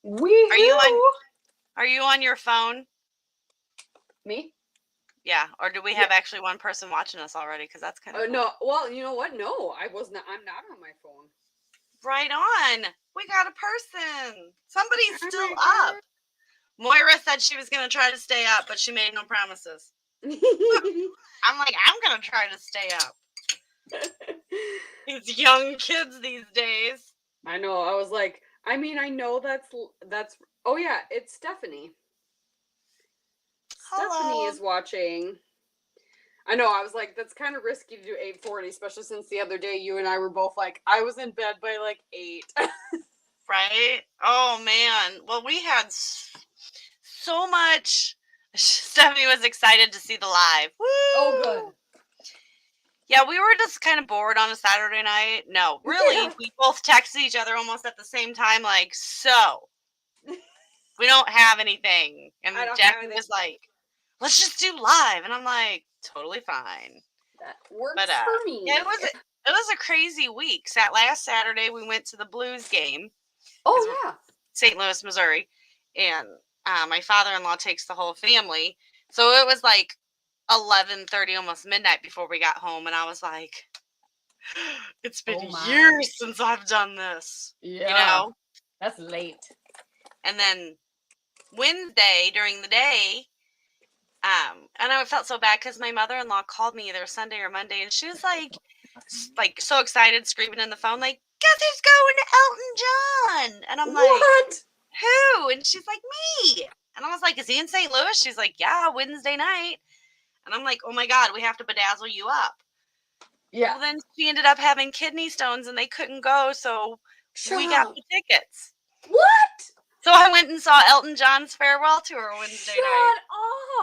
Wee-hoo! Are you on your phone? Me? Yeah, or do we have actually one person watching us already? Because that's kind of cool. No. Well, you know what? No, I was not. I'm not on my phone. Right on. We got a person. Somebody's Oh still my up. Moira said she was going to try to stay up, but she made no promises. I'm like, I'm going to try to stay up. These young kids these days. I know. I was like, I mean, I know that's. Oh yeah, it's Stephanie. Hello. Stephanie is watching. I know. I was like, that's kind of risky to do 8:40, especially since the other day you and I were both like, I was in bed by like 8. Right? Oh man. Well, we had so much. Stephanie was excited to see the live. Woo! Oh, good. Yeah, we were just kind of bored on a Saturday night. No, really, we both texted each other almost at the same time, like, so, we don't have anything. And Jacqie was like, let's just do live. And I'm like, totally fine. That works for me. Yeah, it was a crazy week. Last Saturday, we went to the Blues game. Oh, yeah. St. Louis, Missouri. And my father-in-law takes the whole family. So it was like 11:30, almost midnight before we got home. And I was like, it's been years since I've done this. Yeah. You know? That's late. And then Wednesday during the day, and I felt so bad because my mother-in-law called me either Sunday or Monday, and she was like so excited, screaming in the phone, like, guess who's going to Elton John? And I'm like, what? Who? And she's like, me. And I was like, is he in St. Louis? She's like, yeah, Wednesday night. And I'm like, oh my God, we have to bedazzle you up. Yeah. Well, then she ended up having kidney stones and they couldn't go, so we got the tickets. What? So I went and saw Elton John's farewell tour Wednesday night. Shut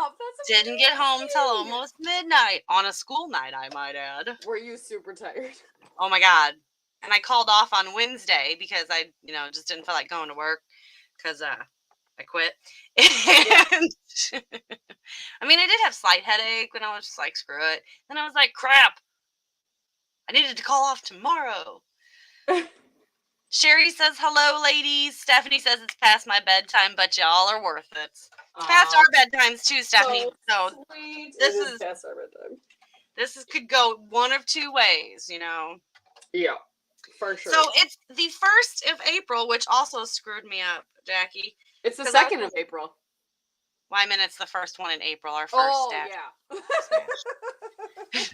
up. That's amazing. Didn't get home till almost midnight on a school night, I might add. Were you super tired? Oh my God. And I called off on Wednesday because I, just didn't feel like going to work because I quit. And I mean, I did have slight headache, and I was just like, screw it. Then I was like, crap. I needed to call off tomorrow. Sherry says, hello, ladies. Stephanie says it's past my bedtime, but y'all are worth it. It's past our bedtimes, too, Stephanie. So sweet. This is past our bedtime. This could go one of two ways, Yeah, for sure. So it's the 1st of April, which also screwed me up, Jacqie. It's the 2nd of April. Well, I mean, it's the first one in April, our first stash. Yeah.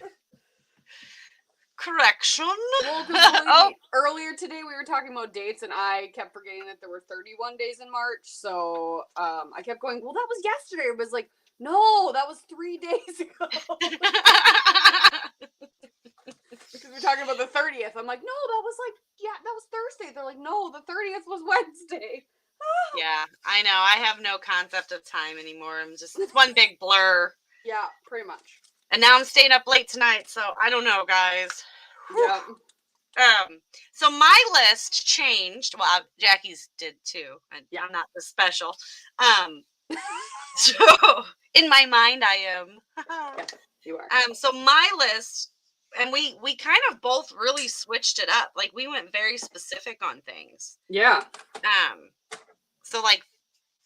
Correction. Well, earlier today we were talking about dates, and I kept forgetting that there were 31 days in March. So I kept going, well, that was yesterday. It was like, no, that was 3 days ago. Because we're talking about the 30th. I'm like, no, that was Thursday. They're like, no, the 30th was Wednesday. Yeah, I know. I have no concept of time anymore. It's one big blur. Yeah, pretty much. And now I'm staying up late tonight, so I don't know, guys. Yeah. So my list changed. Well, Jacqie's did too. I'm not this special. So in my mind, I am. Yeah, you are. So my list, and we kind of both really switched it up. Like, we went very specific on things. Yeah. So like,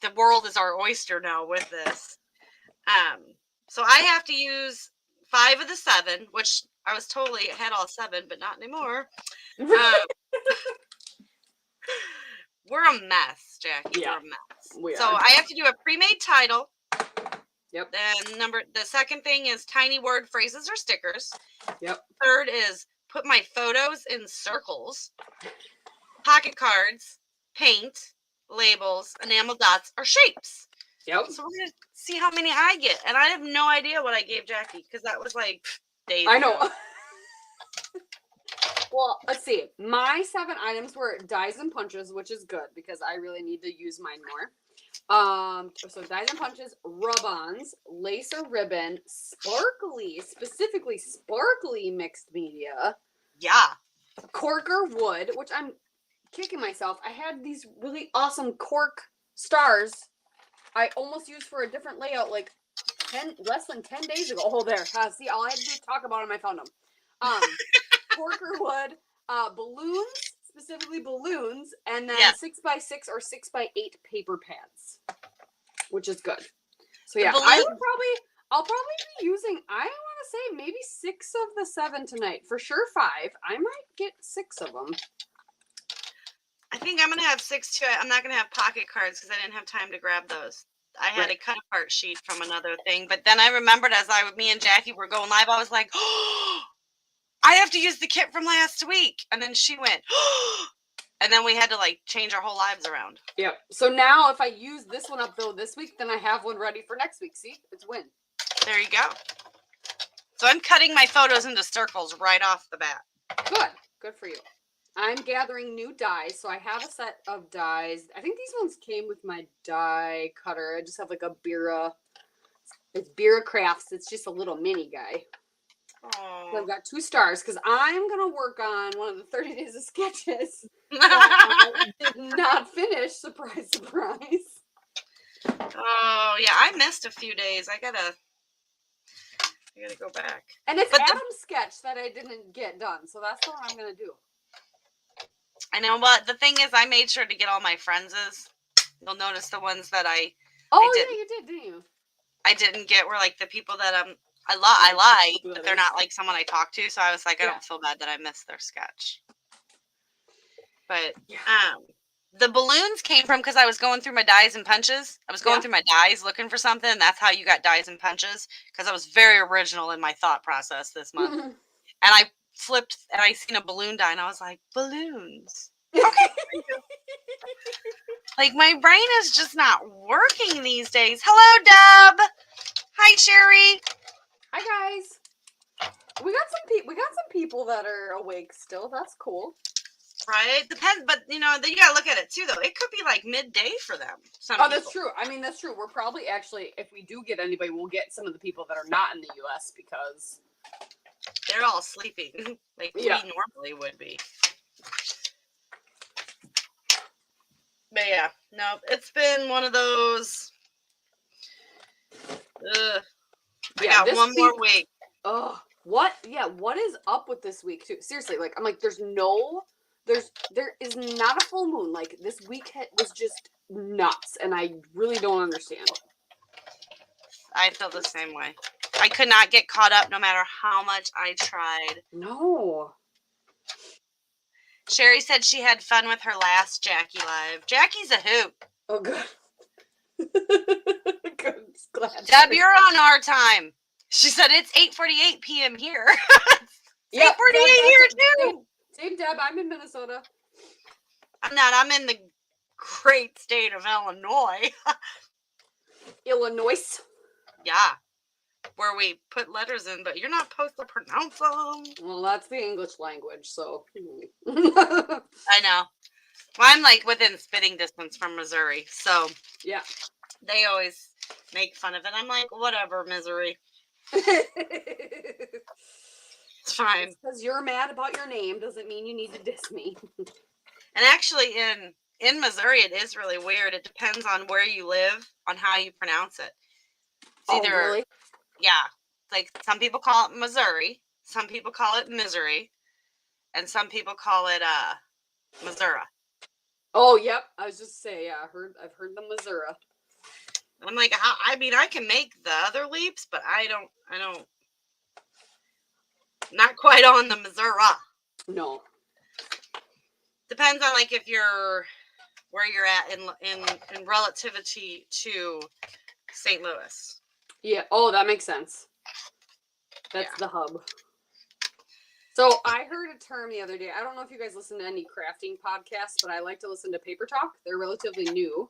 the world is our oyster now with this. So I have to use 5 of the 7, which I was totally had all 7, but not anymore. We're a mess, Jacqie. Yeah, we're a mess. We so are. I have to do a pre-made title. Yep. Then the second thing is tiny word phrases or stickers. Yep. Third is put my photos in circles. Pocket cards, paint, labels, enamel dots, or shapes. Yep. So we're gonna see how many I get, and I have no idea what I gave Jacqie because that was like days I know. ago. Well, let's see. My 7 items were dies and punches, which is good because I really need to use mine more. So dies and punches, rub-ons, lace or ribbon, specifically sparkly mixed media. Yeah. Cork or wood, which I'm kicking myself. I had these really awesome cork stars I almost used for a different layout like less than 10 days ago. Oh, there. See, all I had to do was talk about them. I found them. Cork or wood, balloons, specifically balloons, and then Yeah. 6x6 or 6x8 paper pads, which is good. So The yeah, balloon- I'll probably be using, I want to say maybe 6 of the 7 tonight. For sure 5. I might get 6 of them. I think I'm gonna have 6 too. I'm not gonna have pocket cards because I didn't have time to grab those. I had a cut apart sheet from another thing, but then I remembered as me and Jackie were going live, I was like, oh, I have to use the kit from last week. And then she went, oh, and then we had to like change our whole lives around. Yep. So now if I use this one up though this week, then I have one ready for next week. See, it's a win. There you go. So I'm cutting my photos into circles right off the bat. Good. Good for you. I'm gathering new dies. So I have a set of dies. I think these ones came with my die cutter. I just have like a Bira. It's Bira Crafts. It's just a little mini guy. So I've got 2 stars because I'm going to work on one of the 30 days of sketches that I did not finish. Surprise, surprise. Oh, yeah. I missed a few days. I gotta go back. And it's Adam's sketch that I didn't get done. So that's what I'm going to do. I know, but the thing is, I made sure to get all my friendses. You'll notice the ones that I yeah, you did, didn't you? I didn't get were like the people that I like, but they're not like someone I talk to. So I was like, I don't feel bad that I missed their sketch. But the balloons came from because I was going through my dies and punches. I was going through my dies looking for something. And that's how you got dies and punches, because I was very original in my thought process this month. And I flipped and I seen a balloon die and I was like, balloons. Okay. Like my brain is just not working these days. Hello, Deb. Hi, Sherry. Hi, guys. We got some people that are awake still. That's cool. Right? Depends, but you gotta look at it too, though. It could be like midday for them. That's true. I mean, that's true. We're probably actually, if we do get anybody, we'll get some of the people that are not in the U.S. because they're all sleeping, like we normally would be. But yeah, no, it's been one of those. I got one more week. Oh, what? Yeah, what is up with this week too? Seriously, like I'm like, there is not a full moon. Like this week was just nuts, and I really don't understand. I feel the same way. I could not get caught up no matter how much I tried. No. Sherry said she had fun with her last Jacqie live. Jackie's a hoot. Oh, good. Good. Glad. Deb, you're on our time. She said it's 8:48 p.m. here. It's 8:48 here too. Same, Deb. I'm in Minnesota. I'm not. I'm in the great state of Illinois. Illinois. Yeah. Where we put letters in, but you're not supposed to pronounce them. Well, that's the English language, so. I know. Well, I'm like within spitting distance from Missouri, so. Yeah. They always make fun of it. I'm like, whatever, Missouri. It's fine. Because you're mad about your name doesn't mean you need to diss me. And actually, in Missouri, it is really weird. It depends on where you live, on how you pronounce it. It's either, really? Yeah. Like, some people call it Missouri. Some people call it Misery. And some people call it, Missouri. Oh, yep. I was just saying, yeah, I've heard the Missouri. I'm like, I can make the other leaps, but I don't, not quite on the Missouri. No. Depends on, like, if you're, where you're at in relativity to St. Louis. Yeah. Oh, that makes sense. That's the hub. So I heard a term the other day. I don't know if you guys listen to any crafting podcasts, but I like to listen to Paper Talk. They're relatively new.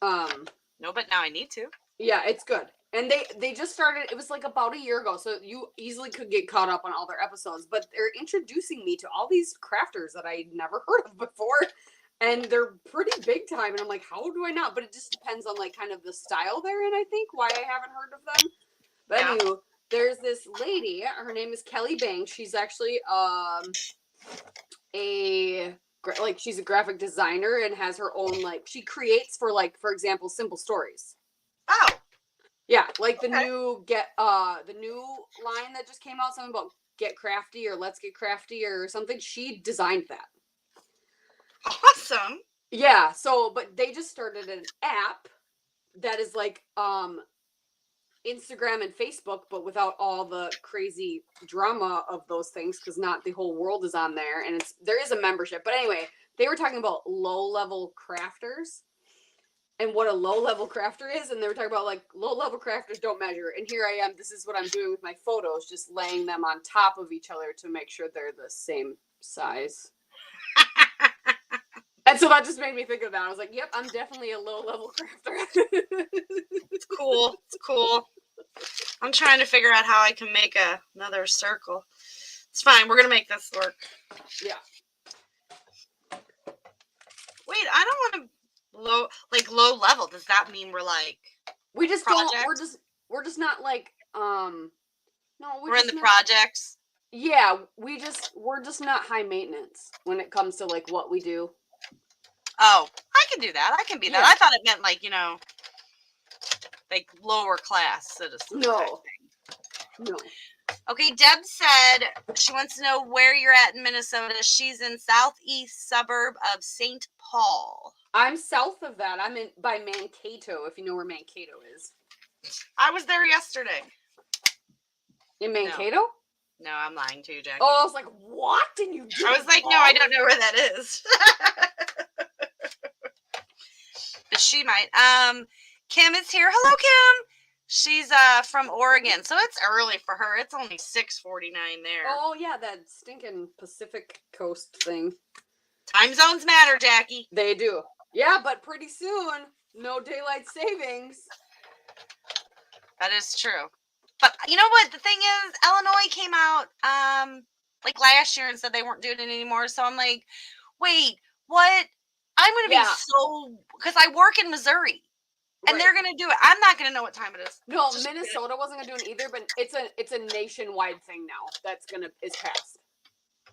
No, but now I need to. Yeah, it's good. And they just started, it was like about a year ago, so you easily could get caught up on all their episodes, but they're introducing me to all these crafters that I'd never heard of before, and they're pretty big time, and I'm like, how do I not? But it just depends on like kind of the style they're in, I think, why I haven't heard of them. But anyway, there's this lady, her name is Kelly Banks. She's actually she's a graphic designer and has her own, like, she creates for, like, for example, Simple Stories. Oh. Yeah, like the new line that just came out, something about Get Crafty or Let's Get Crafty or something. She designed that. Awesome. Yeah, so but they just started an app that is like Instagram and Facebook, but without all the crazy drama of those things, because not the whole world is on there, and there is a membership. But anyway, they were talking about low-level crafters and what a low-level crafter is, and they were talking about like low-level crafters don't measure. And here I am, this is what I'm doing with my photos, just laying them on top of each other to make sure they're the same size. And so that just made me think of that. I was like, yep, I'm definitely a low-level crafter. It's cool. It's cool. I'm trying to figure out how I can make another circle. It's fine. We're going to make this work. Yeah. Wait, I don't want to low level. Does that mean we're like we just project? don't we're just not like no, we're in the projects. Yeah, we're just not high maintenance when it comes to like what we do. Oh, I can do that. I can be that. Yeah. I thought it meant like, like lower class citizens. No. Okay, Deb said she wants to know where you're at in Minnesota. She's in southeast suburb of St. Paul. I'm south of that. I'm by Mankato, if you know where Mankato is. I was there yesterday. In Mankato? No, I'm lying to you, Jackie. Oh, I was like, what? And you I was like, no, I don't know where that is. But she might. Kim is here. Hello, Kim. She's from Oregon, so it's early for her. It's only 6:49 there. Oh yeah, that stinking Pacific Coast thing. Time zones matter, Jackie. They do. Yeah, but pretty soon, no daylight savings. That is true. But you know what? The thing is, Illinois came out like last year and said they weren't doing it anymore. So I'm like, wait, what? I'm going to be so, because I work in Missouri. And they're going to do it. I'm not going to know what time it is. No, Minnesota wasn't going to do it either, but it's a nationwide thing now is passed.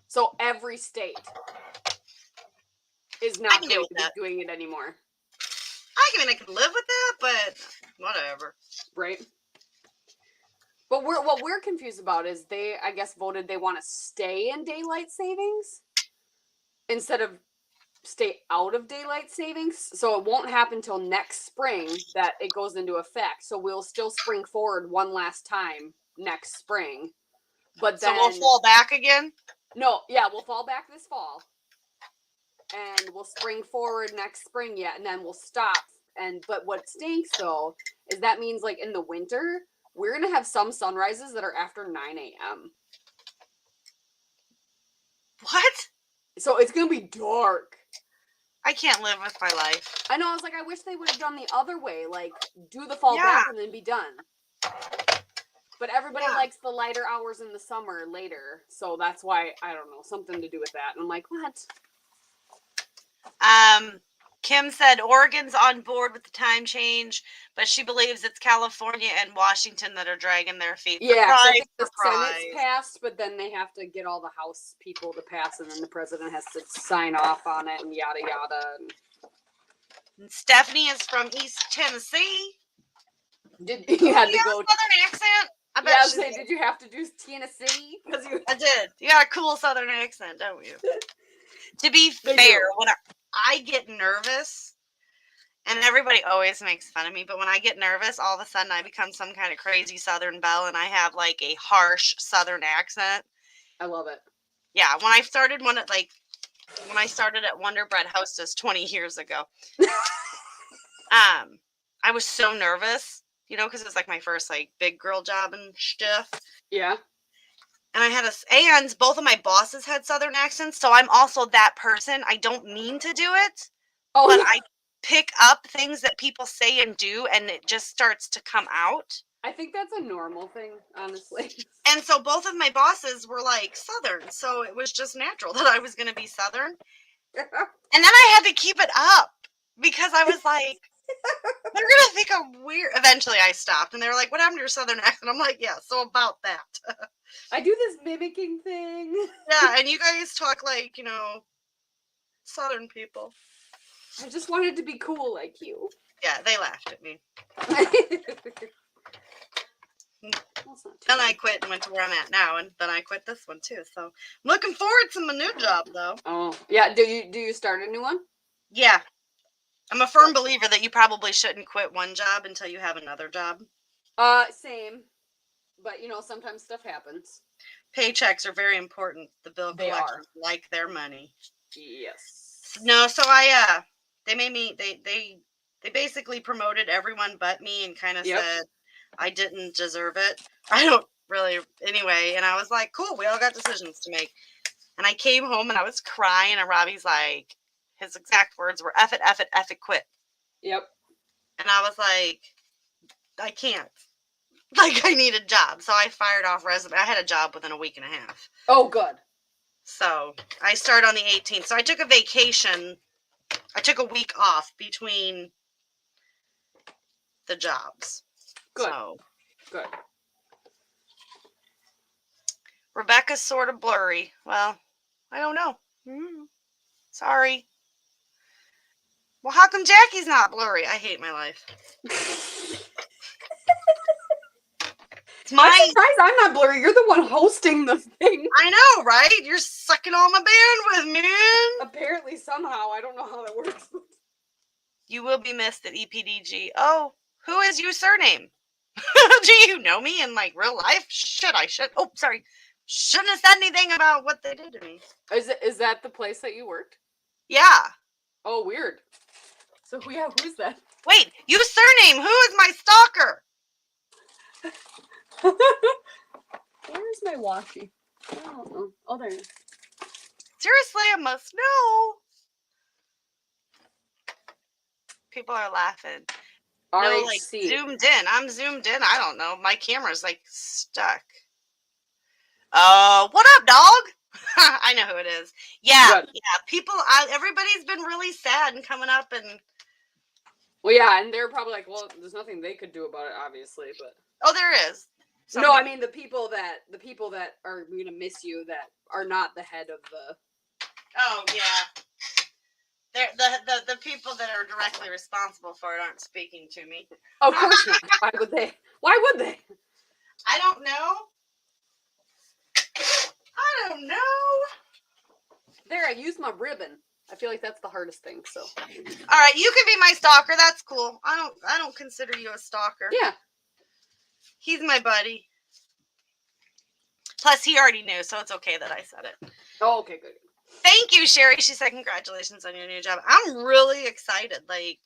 So every state is not going to be doing it anymore. I can live with that, but whatever. Right. But what we're confused about is they, I guess, voted they want to stay in daylight savings instead of stay out of daylight savings. So it won't happen until next spring that it goes into effect. So we'll still spring forward one last time next spring. But then, so we'll fall back again? No, yeah, we'll fall back this fall. And we'll spring forward next spring yet, and then we'll stop. But what stinks though is that means like in the winter, we're gonna have some sunrises that are after 9 a.m. What? So it's gonna be dark. I can't live with my life. I know. I was like, I wish they would have done the other way, like do the fall back and then be done. But everybody likes the lighter hours in the summer later, so that's why I don't know, something to do with that. And I'm like, what? Kim said Oregon's on board with the time change, but she believes it's California and Washington that are dragging their feet. Yeah, surprise, I think the surprise. Senate's passed, but then they have to get all the House people to pass, and then the president has to sign off on it, and yada yada. And Stephanie is from East Tennessee. Did you had to go Southern accent? I bet did you have to do Tennessee? I did. You got a cool Southern accent, don't you? To be fair, when I get nervous, and everybody always makes fun of me, but when I get nervous, all of a sudden I become some kind of crazy Southern belle, and I have like a harsh Southern accent. I love it. Yeah, when I started at Wonder Bread Hostess 20 years ago, I was so nervous, because it was like my first like big girl job and stuff. Yeah. And and both of my bosses had Southern accents, so I'm also that person. I don't mean to do it, but I pick up things that people say and do, and it just starts to come out. I think that's a normal thing, honestly. And so both of my bosses were like Southern, so it was just natural that I was going to be Southern. And then I had to keep it up because I was like, they're going to think I'm weird. Eventually I stopped, and they were like, what happened to your Southern accent? I'm like, yeah, so about that. I do this mimicking thing. Yeah, and you guys talk like, Southern people. I just wanted to be cool like you. Yeah, they laughed at me. Then I quit and went to where I'm at now, and then I quit this one too. So I'm looking forward to my new job, though. Oh, yeah. Do you start a new one? Yeah, I'm a firm believer that you probably shouldn't quit one job until you have another job. Same. But sometimes stuff happens. Paychecks are very important. The bill They collectors are. like their money. Yes. No, so they made me they basically promoted everyone but me and kind of Yep. said I didn't deserve it. I don't really anyway, and I was like, cool, we all got decisions to make. And I came home and I was crying, and Robbie's like, his exact words were F it, quit. Yep. And I was like, I can't. Like, I need a job. So I fired off resume. I had a job within a week and a half. Oh, good. So I started on the 18th. So I took a vacation. I took a week off between the jobs. Good. So Good. Rebecca's sort of blurry. Well, I don't know. Sorry. Well, how come Jacqie's not blurry? I hate my life. I'm surprised I'm not blurry. You're the one hosting the thing. I know, right? You're sucking all my bandwidth, man. Apparently, somehow. I don't know how that works. You will be missed at EPDG. Oh, who is your surname? Do you know me in like real life? Oh, sorry. Shouldn't have said anything about what they did to me. Is that the place that you worked? Yeah. Oh, weird. So who's that? Wait, you surname. Who is my stalker? Where's my washi? I don't know. Oh, there it is. Seriously, I must know. People are laughing. No, like zoomed in. I'm zoomed in. I don't know. My camera's like stuck. What up, dog? I know who it is. Yeah, Good. yeah. People, everybody's been really sad and coming up and. Well, yeah, and they're probably like, well, there's nothing they could do about it, obviously, but. Oh, there is. No, I mean the people that are gonna miss you that are not the head of the. Oh yeah. The people that are directly responsible for it aren't speaking to me. Of course not. Why would they? Why would they? I don't know. I don't know. There, I used my ribbon. I feel like that's the hardest thing. So. All right, you can be my stalker. That's cool. I don't consider you a stalker. Yeah. He's my buddy. Plus, he already knew, so it's okay that I said it. Oh, okay, good. Thank you, Sherry. She said, congratulations on your new job. I'm really excited. Like,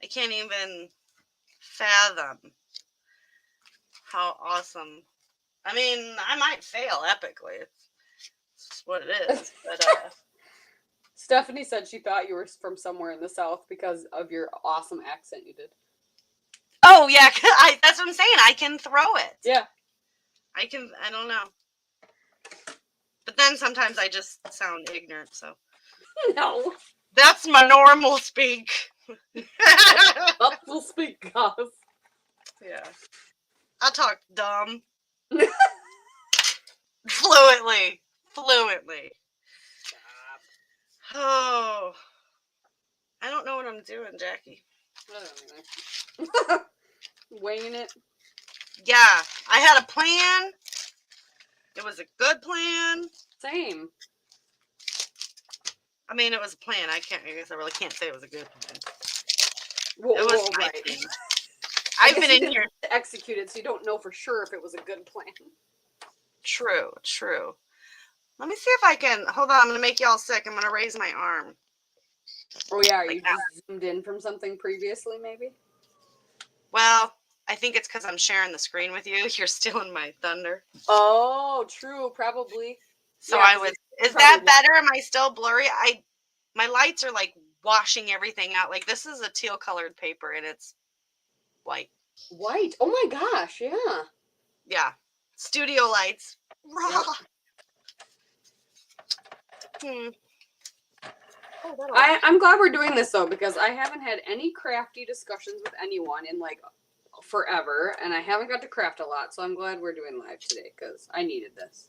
I can't even fathom how awesome. I mean, I might fail epically. It's what it is. But, Stephanie said she thought you were from somewhere in the South because of your awesome accent you did. Oh, yeah. That's what I'm saying. I can throw it. Yeah. I don't know. But then sometimes I just sound ignorant, so. No. That's my normal speak. That's the speak, guys. Yeah. I talk dumb. Fluently. Oh. I don't know what I'm doing, Jacqie. Winging it. Yeah. I had a plan. It was a good plan. Same. I mean, it was a plan. I guess I really can't say it was a good plan. Well, it was my right. plan. I've been in here to execute it, so you don't know for sure if it was a good plan. True. Let me see if I can. Hold on, I'm going to make y'all sick. I'm going to raise my arm. Oh, yeah. Are you just zoomed in from something previously, maybe? Well, I think it's because I'm sharing the screen with you. You're stealing my thunder. Oh, true. Probably. So yeah, is that better? Am I still blurry? My lights are like washing everything out. Like this is a teal colored paper and it's white. White? Oh my gosh, yeah. Yeah. Studio lights. Raw. Yep. I'm glad we're doing this though, because I haven't had any crafty discussions with anyone in like forever, and I haven't got to craft a lot, so I'm glad we're doing live today because I needed this.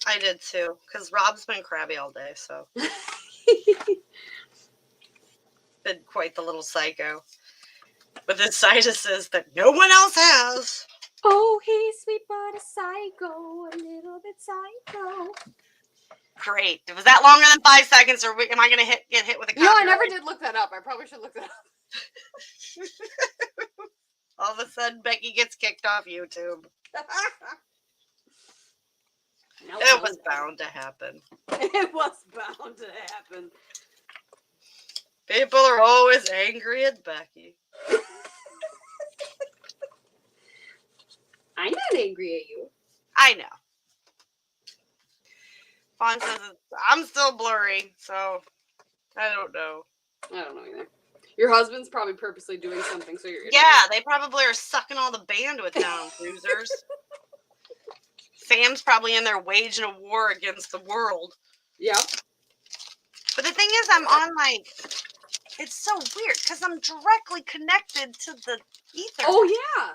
I did too, because Rob's been crabby all day, so. Been quite the little psycho. With his sinuses that no one else has. Oh, he's sweet but a psycho, a little bit psycho. Great. Was that longer than 5 seconds, or am I going to get hit with a copyright? I never did look that up. I probably should look that up. All of a sudden, Becky gets kicked off YouTube. It was bound to happen. It was bound to happen. People are always angry at Becky. I'm not angry at you. I know. Fawn says I'm still blurry, so I don't know. I don't know either. Your husband's probably purposely doing something so you're... Yeah, they probably are sucking all the bandwidth down, losers. Sam's probably in there waging a war against the world. Yep. But the thing is, I'm on, like, it's so weird, because I'm directly connected to the ether. Oh, yeah.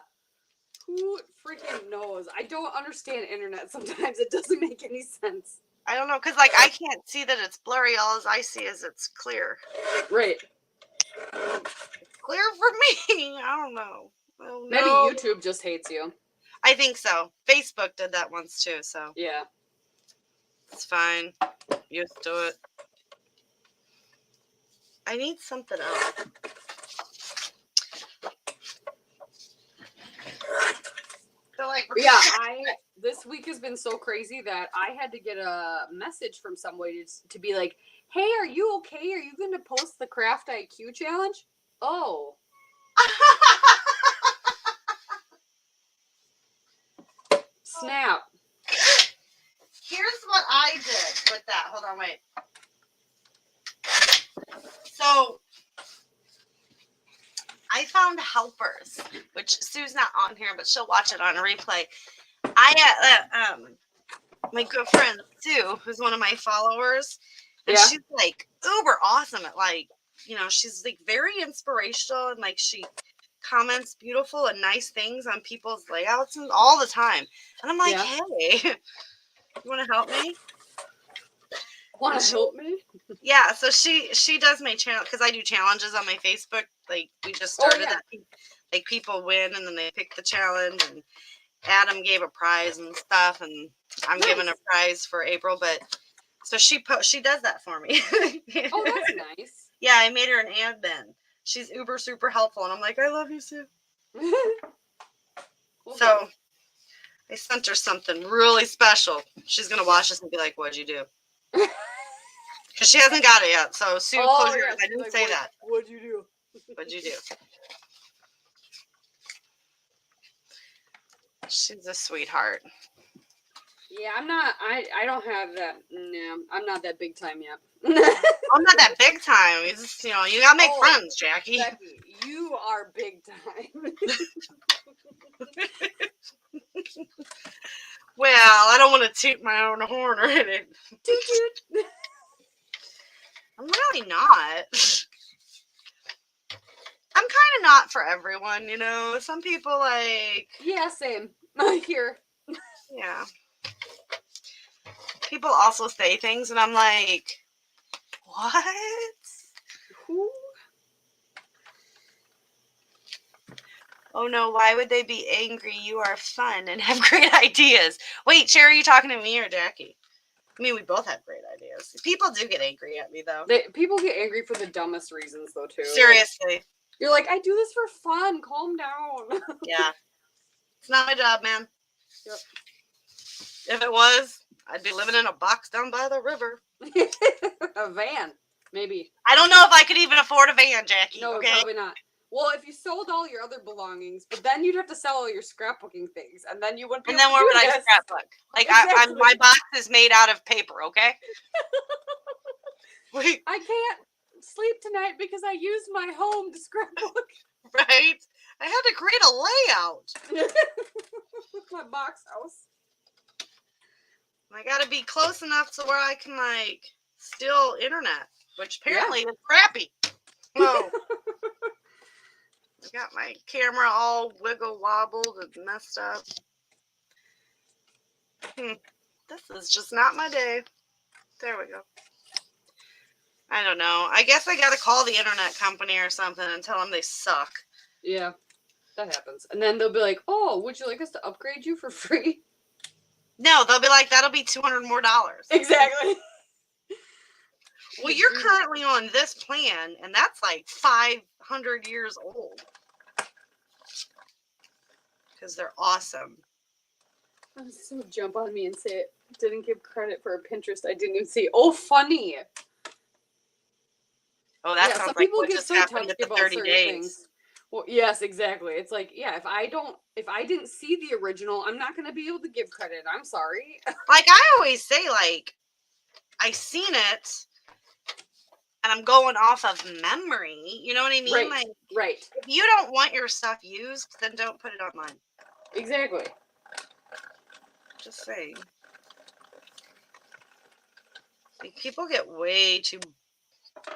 Who freaking knows? I don't understand internet sometimes. It doesn't make any sense. I don't know, because, like, I can't see that it's blurry. All I see is it's clear. Right. It's clear for me. I don't know. Maybe YouTube just hates you. I think so. Facebook did that once, too, so. Yeah. It's fine. Used to it. I need something else. So, like, yeah, this week has been so crazy that I had to get a message from somebody to be like, hey, are you okay? Are you going to post the Craft IQ challenge? Oh. Snap. Here's what I did with that. Hold on, wait. So, I found helpers, which Sue's not on here, but she'll watch it on a replay. My good friend Sue, who's one of my followers, and she's like uber awesome at, like, you know, she's like very inspirational, and like she comments beautiful and nice things on people's layouts and all the time. And I'm like, hey, you want to help me? Want to help me? Yeah, so she does my channel, because I do challenges on my Facebook. Like, we just started that. Like, people win, and then they pick the challenge, and Adam gave a prize and stuff, and I'm giving a prize for April. But so she does that for me. Oh, that's nice. Yeah, I made her an admin. She's uber super helpful, and I'm like, I love you, Sue. So I sent her something really special. She's gonna watch this and be like, "What'd you do?" Because she hasn't got it yet. So Sue, close your eyes. I didn't say that. What'd you do? What'd you do? She's a sweetheart. Yeah, I'm not. I don't have that. No, I'm not that big time yet. I'm not that big time. You just, you gotta make friends, Jackie. Becky, you are big time. Well, I don't want to toot my own horn or anything. Toot. I'm really not. I'm kind of not for everyone, Some people like... Yeah, same. Here. Yeah. People also say things, and I'm like, what? Who? Oh, no, why would they be angry? You are fun and have great ideas. Wait, Sherry, are you talking to me or Jackie? I mean, we both have great ideas. People do get angry at me, though. People get angry for the dumbest reasons, though, too. Seriously. You're like, I do this for fun. Calm down. Yeah. It's not my job, man. Yep. If it was, I'd be living in a box down by the river. A van, maybe. I don't know if I could even afford a van, Jackie. No, okay? Probably not. Well, if you sold all your other belongings, but then you'd have to sell all your scrapbooking things, and then you wouldn't be And then where would I scrapbook? Like, exactly. My box is made out of paper, okay? Wait. I can't sleep tonight because I used my home to scrapbook. Right? I had to create a layout. With my box house. I gotta be close enough to where I can, like, steal internet, which apparently is crappy. Oh. I got my camera all wiggle wobbled and messed up. This is just not my day. There we go. I don't know. I guess I gotta call the internet company or something and tell them they suck. Yeah. that happens. And then they'll be like, "Oh, would you like us to upgrade you for free?" No, they'll be like, that'll be $200 more. Exactly. Well, you're currently on this plan, and that's like 500 years old. Because they're awesome. So jump on me and say it. Didn't give credit for a Pinterest I didn't even see. Oh, funny. Oh, that sounds like what just happened with the 30 days. Things. Well, yes, exactly. It's like, yeah, if I didn't see the original, I'm not going to be able to give credit. I'm sorry. Like I always say, like, I seen it, and I'm going off of memory. You know what I mean? Right. Like, right. If you don't want your stuff used, then don't put it online. Exactly. Just saying. Like, people get way too.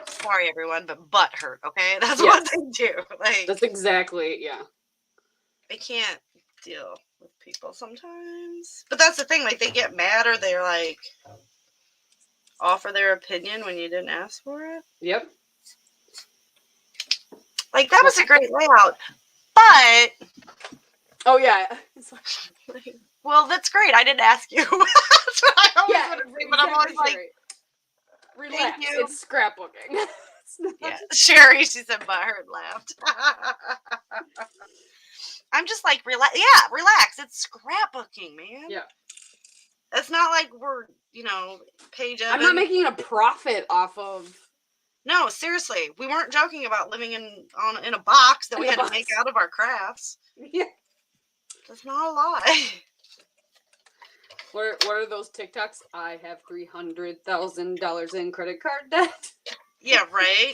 Sorry, everyone, but butt hurt. Okay, that's what they do. Like that's exactly I can't deal with people sometimes, but that's the thing. Like they get mad or they're like offer their opinion when you didn't ask for it. Yep. Like that was a great layout, but oh yeah. Well, that's great. I didn't ask you. That's what I always want to say, but I'm always like, relax. Thank you. It's scrapbooking. Yeah, Sherry, she said, but her laughed. I'm just like, relax. Yeah, relax. It's scrapbooking, man. Yeah. It's not like we're, Paige Evans. I'm not making a profit off of. No, seriously. We weren't joking about living in a box that we had to make out of our crafts. Yeah. That's not a lie. What are those TikToks? I have $300,000 in credit card debt. Yeah, right?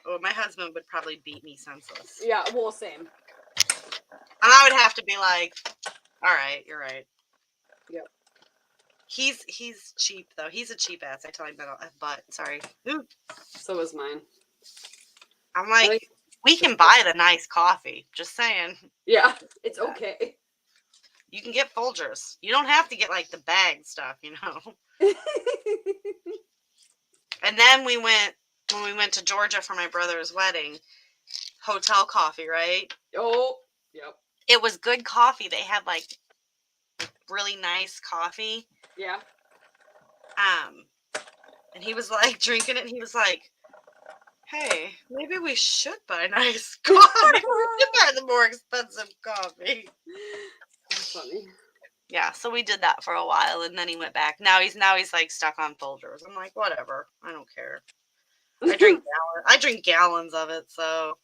Oh, my husband would probably beat me senseless. Yeah, well, same. And I would have to be like, all right, you're right. Yep. He's cheap, though. He's a cheap ass. I tell him that, but sorry. Ooh. So is mine. I'm like, we can buy the nice coffee. Just saying. Yeah, it's okay. You can get Folgers. You don't have to get, like, the bag stuff, And then when we went to Georgia for my brother's wedding, hotel coffee, right? Oh, yep. It was good coffee. They had, like, really nice coffee. Yeah. And he was, like, drinking it, and he was like, hey, maybe we should buy nice coffee. We should buy the more expensive coffee. That's funny. Yeah, so we did that for a while, and then he went back. Now he's like stuck on Folgers. I'm like, whatever, I don't care. I drink gallons of it. So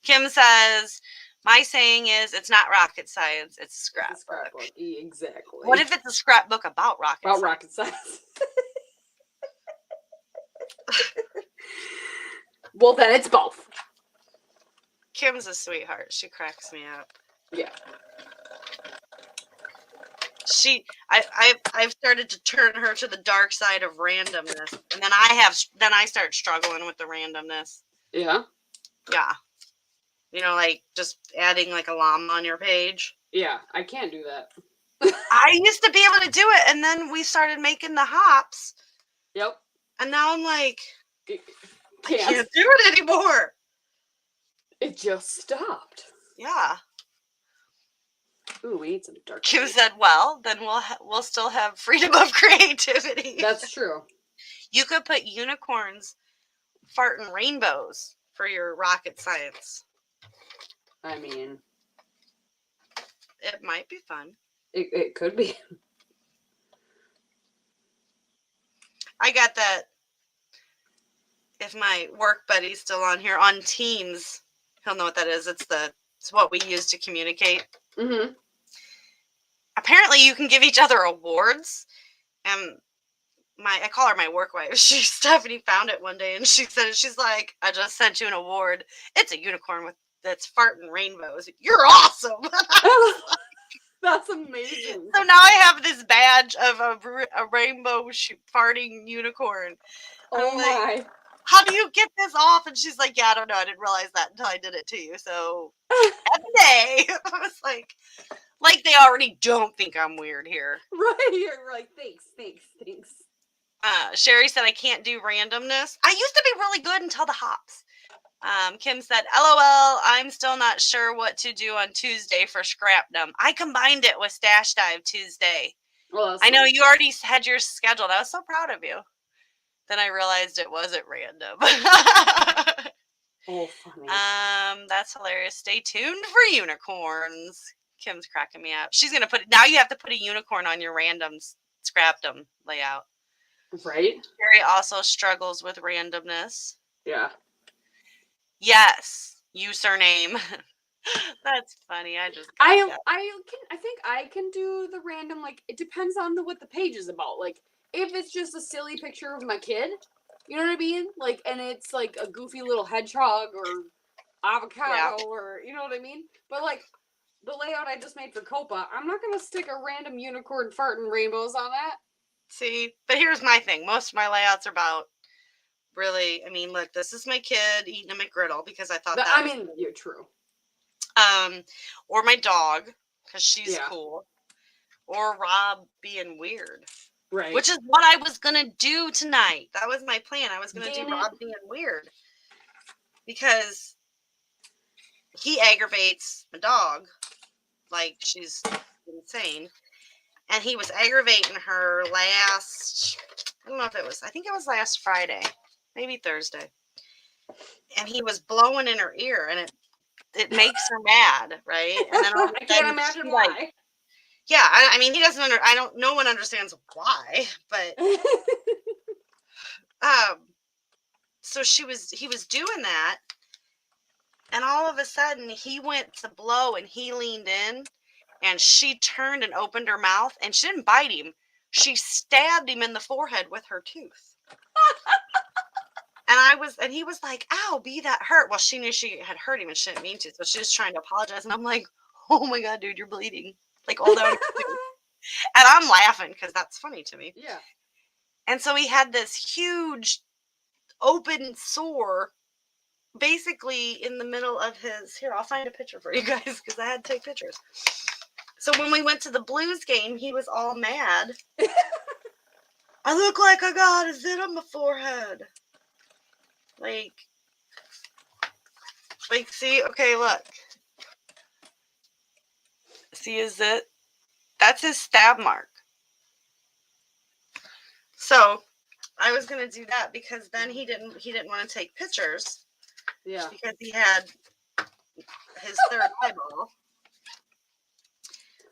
Kim says, my saying is, it's not rocket science; it's a scrapbook. Exactly. What if it's a scrapbook about rocket science? About rocket science. Well, then it's both. Kim's a sweetheart. She cracks me up. Yeah. I've started to turn her to the dark side of randomness, and then I start struggling with the randomness. Yeah. Yeah. Like just adding like a llama on your page. Yeah, I can't do that. I used to be able to do it, and then we started making the hops. Yep. And now I'm like, I can't do it anymore. It just stopped. Yeah. Ooh, we need some dark. Kim said, well, then we'll still have freedom of creativity. That's true. You could put unicorns farting rainbows for your rocket science. I mean, it might be fun. It could be. I got that. If my work buddy's still on here on Teams, he'll know what that is. It's what we use to communicate. Mm-hmm. Apparently, you can give each other awards, and I call her my work wife. Stephanie found it one day, and she said, she's like, I just sent you an award. It's a unicorn that's farting rainbows. You're awesome. That's amazing. So now I have this badge of a rainbow farting unicorn. Oh my. How do you get this off? And she's like, yeah, I don't know. I didn't realize that until I did it to you. So every day. I was like they already don't think I'm weird here. Right. You're like, thanks. Sherry said I can't do randomness. I used to be really good until the hops. Kim said, LOL, I'm still not sure what to do on Tuesday for Scrapdom. I combined it with Stash Dive Tuesday. Well, I know you already had yours scheduled. I was so proud of you. Then I realized it wasn't random. Oh, funny. That's hilarious. Stay tuned for unicorns. Kim's cracking me up. She's gonna now you have to put a unicorn on your random Scrapdom layout. Right? Carrie also struggles with randomness. Yeah. Yes. Username. That's funny. I just got that. I think I can do the random, like, it depends on what the page is about. Like, if it's just a silly picture of my kid, you know what I mean? Like, and it's like a goofy little hedgehog or avocado or, you know what I mean? But like the layout I just made for Copa, I'm not gonna stick a random unicorn farting rainbows on that. See, but here's my thing. Most of my layouts are about really, I mean, look, this is my kid eating a McGriddle because I thought that I mean, you're true. Or my dog because she's cool, or Rob being weird, right? Which is what I was gonna do tonight. That was my plan. I was gonna do Rob being weird because he aggravates my dog like she's insane, and he was aggravating her last. I don't know if it was. I think it was last Friday, maybe Thursday, and he was blowing in her ear, and it makes her mad, right? And then all of a I can't imagine why. Like, yeah, I mean, he doesn't no one understands why, but so he was doing that, and all of a sudden he went to blow and he leaned in, and she turned and opened her mouth, and she didn't bite him. She stabbed him in the forehead with her tooth. And he was like, ow, B, that hurt. Well, she knew she had hurt him and she didn't mean to, so she was trying to apologize. And I'm like, oh my God, dude, you're bleeding. Like, all down. And I'm laughing because that's funny to me. Yeah. And so he had this huge open sore basically in the middle of his, here, I'll find a picture for you guys because I had to take pictures. So when we went to the Blues game, he was all mad. I look like I got a zit on my forehead. Like, see, okay, look. See his zit? That's his stab mark. So I was gonna do that because then he didn't want to take pictures. Yeah. Because he had his third eyeball.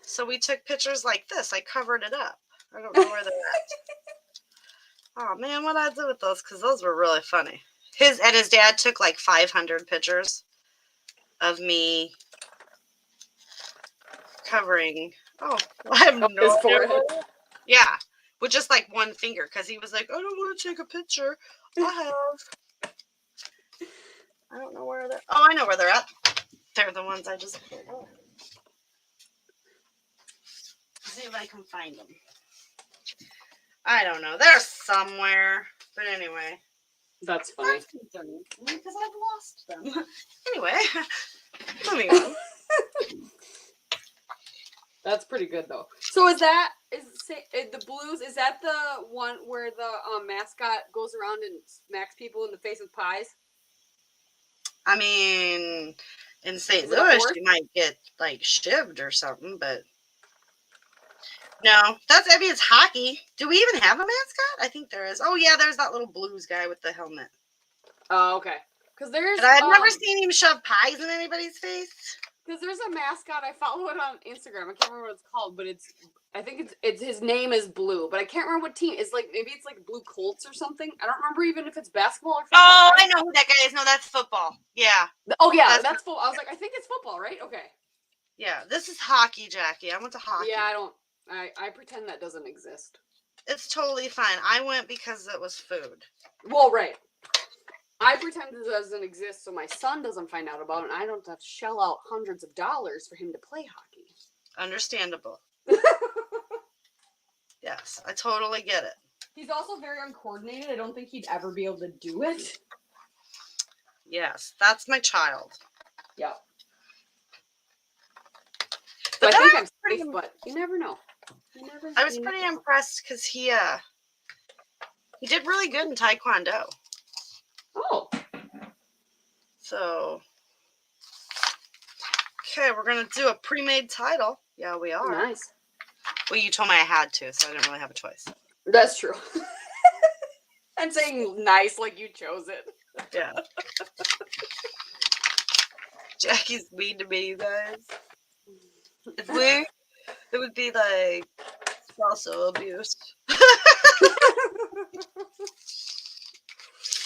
So we took pictures like this. I covered it up. I don't know where they're at. Oh man, what I did with those? Because those were really funny. His dad took like 500 pictures of me covering. Oh, I have no forehead. Yeah, with just like one finger, because he was like, I don't want to take a picture. I don't know where they're. Oh, I know where they're at. They're the ones I just put on. See if I can find them. I don't know. They're somewhere, but anyway. That's funny. Because I've lost them. Anyway, moving on. That's pretty good though. So is the Blues? Is that the one where the mascot goes around and smacks people in the face with pies? I mean, in St. Louis, you might get like shivved or something, but no, it's hockey. Do we even have a mascot? I think there is. Oh yeah, there's that little Blues guy with the helmet. Oh, okay. Because I've never seen him shove pies in anybody's face. Because there's a mascot, I follow it on Instagram. I can't remember what it's called, but I think it's his name is Blue, but I can't remember what team. It's like maybe it's like Blue Colts or something. I don't remember even if it's basketball or football. Oh, I know who that guy is. No, that's football. Yeah. Oh yeah, that's football. I was like, I think it's football, right? Okay. Yeah, this is hockey, Jackie. I went to hockey. Yeah, I pretend that doesn't exist. It's totally fine. I went because it was food. Well, right. I pretend it doesn't exist so my son doesn't find out about it and I don't have to shell out hundreds of dollars for him to play hockey. Understandable. Yes, I totally get it. He's also very uncoordinated. I don't think he'd ever be able to do it. Yes, that's my child. Yeah. So I think I'm safe, but you never know. I was pretty impressed because he did really good in Taekwondo. Oh. So, okay, we're going to do a pre-made title. Yeah, we are. Nice. Well, you told me I had to, so I didn't really have a choice. That's true. I'm saying nice like you chose it. Yeah. Jackie's mean to me, you guys. It would be like spousal abuse.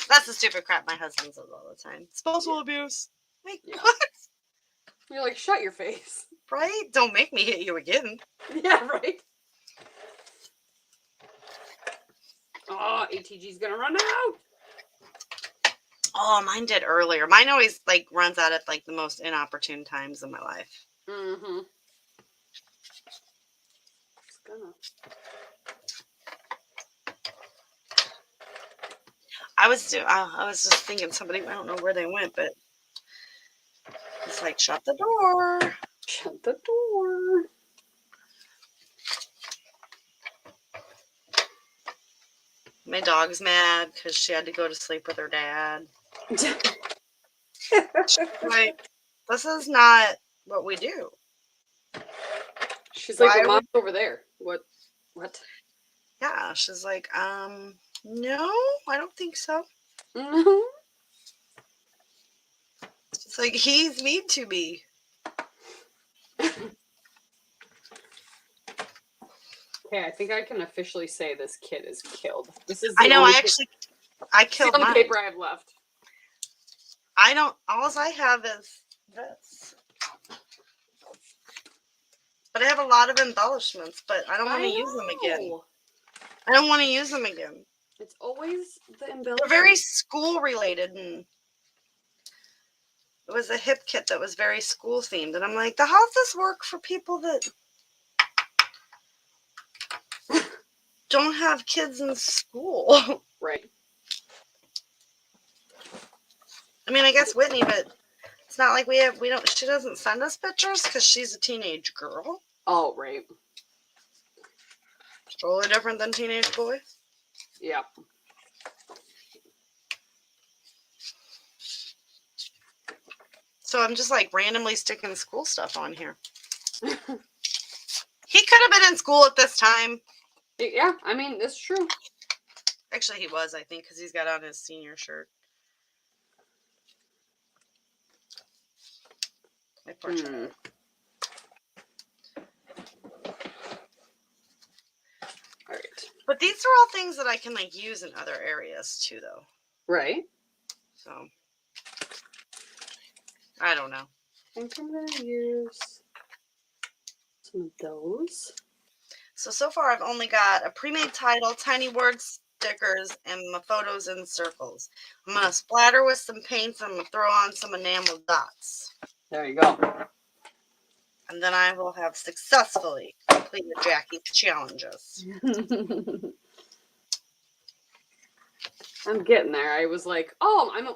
That's the stupid crap my husband says all the time. Spousal abuse. Like, what? You're like, shut your face. Right? Don't make me hit you again. Yeah, right. Oh, ATG's gonna run out. Oh, mine did earlier. Mine always like runs out at like the most inopportune times in my life. Mm-hmm. It's gonna. I was just thinking somebody, I don't know where they went, but it's like, shut the door. Shut the door. My dog's mad because she had to go to sleep with her dad. Like, this is not what we do. She's like, well, mom's over there. What? Yeah, she's like, no, I don't think so. No. It's like, he's mean to me. Okay, I think I can officially say this kid is killed. This is. I know. I killed the mine. paper I have left. I don't. All I have is this. But I have a lot of embellishments. But I don't want to use them again. I don't want to use them again. It's always the embellishments. They're very school related, and it was a hip kit that was very school themed. And I'm like, how does this work for people that don't have kids in school? Right. I mean, I guess Whitney, but it's not like she doesn't send us pictures because she's a teenage girl. Oh, right. It's totally different than teenage boys. Yeah. So I'm just like randomly sticking school stuff on here. He could have been in school at this time. Yeah, I mean, that's true. Actually, he was, I think, because he's got on his senior shirt. My poor child. All right. But these are all things that I can like use in other areas too, though. Right. So I don't know. I think I'm gonna use some of those. So far I've only got a pre-made title, tiny word stickers, and my photos in circles. I'm gonna splatter with some paints. I'm gonna throw on some enamel dots. There you go. And then I will have successfully completed Jackie's challenges. I'm getting there. I was like, oh, I'm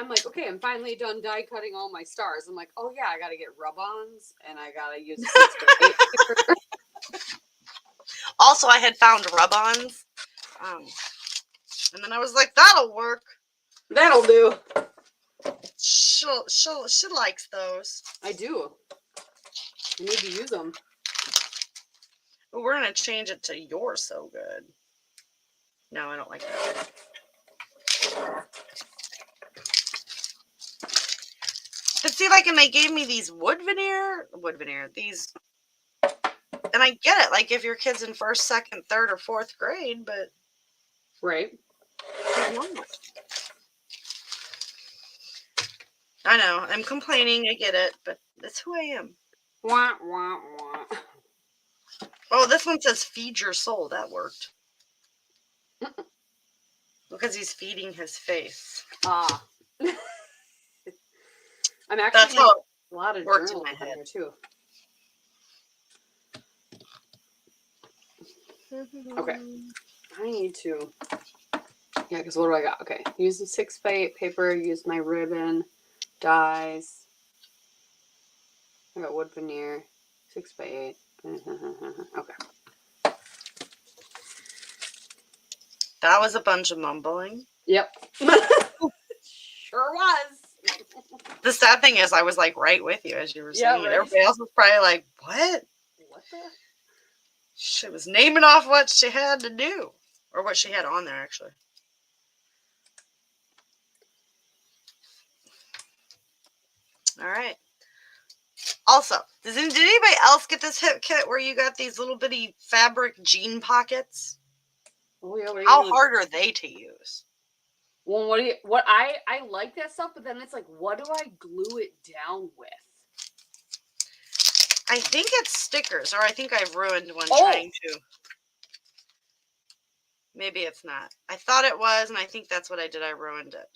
like, okay, I'm finally done die cutting all my stars. I'm like, oh yeah, I gotta get rub-ons and I gotta use 6x8 paper. Also, I had found rub-ons, and then I was like, that'll work. That'll do. She likes those. I do. I need to use them. But we're gonna change it to "You're So Good." No, I don't like that. But see, like, and they gave me these wood veneer, these, and I get it, like, if your kid's in 1st, 2nd, 3rd, or 4th grade, but right. I know, I'm complaining, I get it, but that's who I am. Wah, wah, wah. Oh, this one says "Feed Your Soul." That worked. Because he's feeding his face. Ah. I'm actually That's how a lot of worked in journaling my on head. here too. Okay. I need to. Yeah, because what do I got? Okay. Use the 6x8 paper. Use my ribbon. Dyes. I got wood veneer. 6x8. Okay. That was a bunch of mumbling. Yep. Sure was. The sad thing is I was like right with you as you were saying it. right. Everybody else was probably like, what? What the? She was naming off what she had to do. Or what she had on there, actually. All right. Also, did anybody else get this hip kit where you got these little bitty fabric jean pockets? Oh, yeah, How hard are they to use? Well, I like that stuff, but then it's like, what do I glue it down with? I think it's stickers, or I think I've ruined one Oh. trying to. Maybe it's not. I thought it was, and I think that's what I did. I ruined it.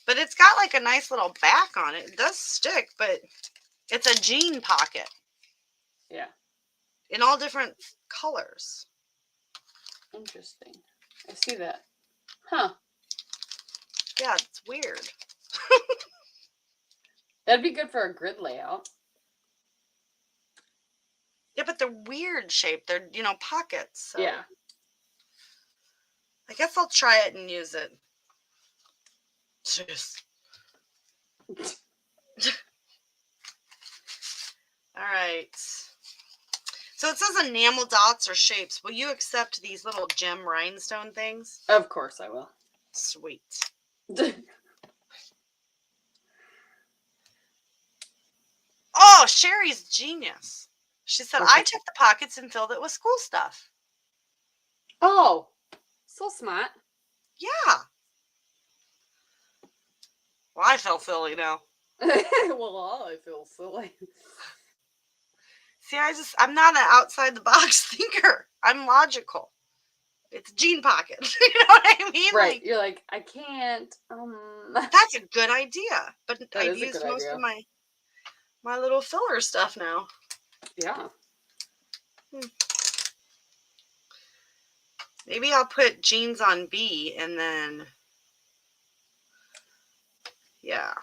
But it's got like a nice little back on it. It does stick, but it's a jean pocket. Yeah. In all different colors. Interesting. I see that. Huh. Yeah, it's weird. That'd be good for a grid layout. Yeah, but they're weird shaped. They're, pockets. So. Yeah. I guess I'll try it and use it. Just. All right. So it says enamel dots or shapes. Will you accept these little gem rhinestone things? Of course I will. Sweet. Oh, Sherry's genius. She said, I took the pockets and filled it with school stuff. Oh, so smart. Yeah. Well, I feel silly now. Well, I feel silly. See, I'm not an outside the box thinker. I'm logical. It's a jean pocket. You know what I mean? Right. Like, you're like, I can't. That's a good idea. But I've used most idea. of my little filler stuff now. Yeah. Maybe I'll put jeans on B and then, yeah,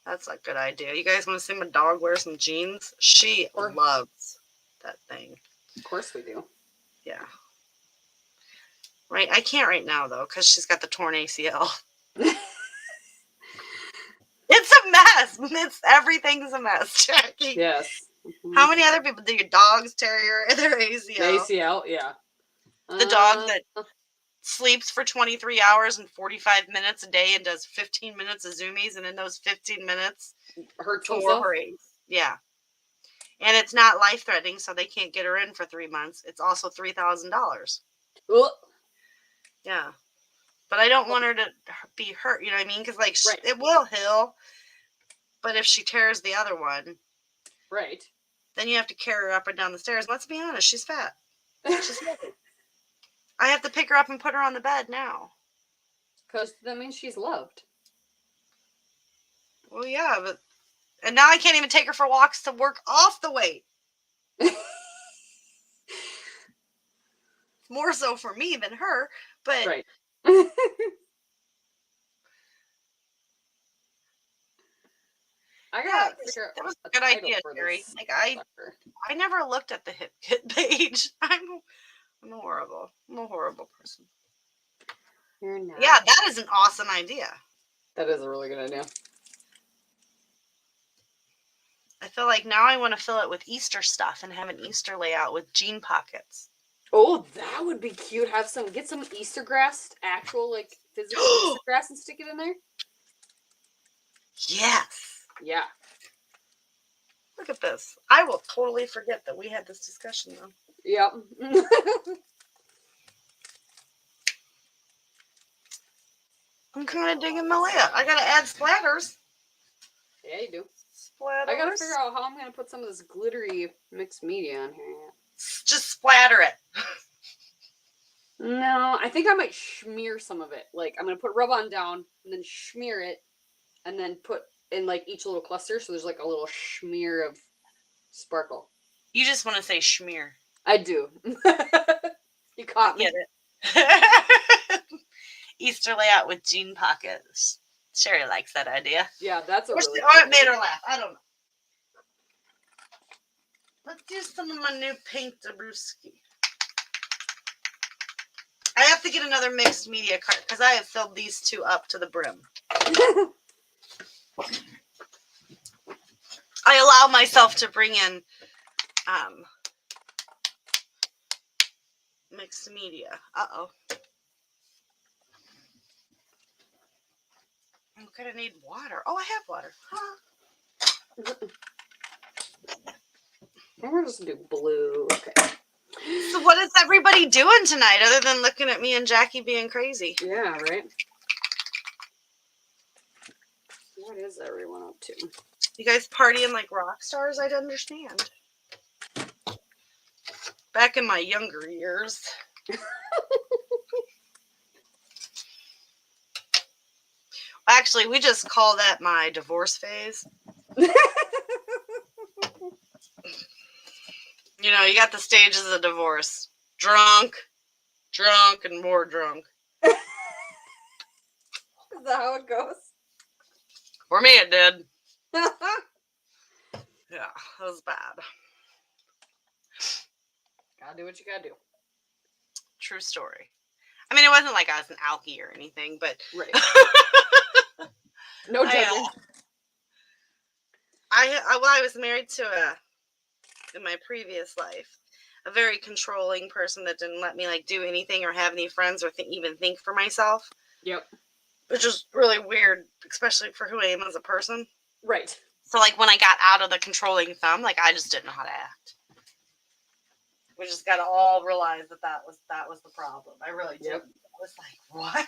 that's a good idea. You guys want to see my dog wear some jeans? She loves that thing. Of course we do. Yeah. Right. I can't right now, though, because she's got the torn ACL. It's a mess. Everything's a mess, Jackie. Yes. How many other people do your dogs terrier their ACL? The ACL, yeah. The dog that sleeps for 23 hours and 45 minutes a day and does 15 minutes of zoomies, and in those 15 minutes, hurts tore herself. her ACL. Yeah. And it's not life-threatening, so they can't get her in for 3 months. It's also $3,000. Yeah. But I don't want her to be hurt, you know what I mean? Because, like, it will heal. But if she tears the other one, right, then you have to carry her up and down the stairs. Let's be honest, she's fat. She's heavy. I have to pick her up and put her on the bed now. Because that means she's loved. Well, yeah, but... And now I can't even take her for walks to work off the weight. More so for me than her, but... Right. That was a good idea, Sherry. Like, I never looked at the hip kit page. I'm a horrible person. You're not. Yeah, that is an awesome idea. That is a really good idea. I feel like now I want to fill it with Easter stuff and have an Easter layout with jean pockets. Oh, that would be cute. Get some Easter grass, actual like physical Easter grass, and stick it in there. Yes. Yeah. Look at this. I will totally forget that we had this discussion though. Yep. I'm kind of digging my layout. I gotta add splatters. Yeah, you do. Splatters. I gotta figure out how I'm gonna put some of this glittery mixed media on here. Just splatter it. No, I think I might smear some of it. Like, I'm gonna put rub-on down and then smear it, and then put in like each little cluster, so there's like a little smear of sparkle. You just want to say schmear. I do. You caught me. Get it. Easter layout with jean pockets. Sherry likes that idea. Yeah, that's a really. It made her laugh. I don't know. Let's do some of my new pink Dabrowski. I have to get another mixed media cart because I have filled these two up to the brim. I allow myself to bring in mixed media. Uh-oh. I'm gonna need water. Oh, I have water. Huh. We're just gonna do blue. Okay. So what is everybody doing tonight other than looking at me and Jackie being crazy? Yeah, right? What is everyone up to? You guys partying like rock stars? I'd understand. Back in my younger years. Actually, we just call that my divorce phase. You know, you got the stages of divorce. Drunk, and more drunk. Is that how it goes? For me, it did. Yeah, it was bad. Gotta do what you gotta do. True story. I mean, it wasn't like I was an alkie or anything, but... Right. No judging. I was married to in my previous life, a very controlling person that didn't let me like do anything or have any friends or even think for myself. Yep. Which is really weird, especially for who I am as a person. Right. So like when I got out of the controlling thumb, like I just didn't know how to act. We just got to all realize that was the problem. I really did. Yep. I was like, what?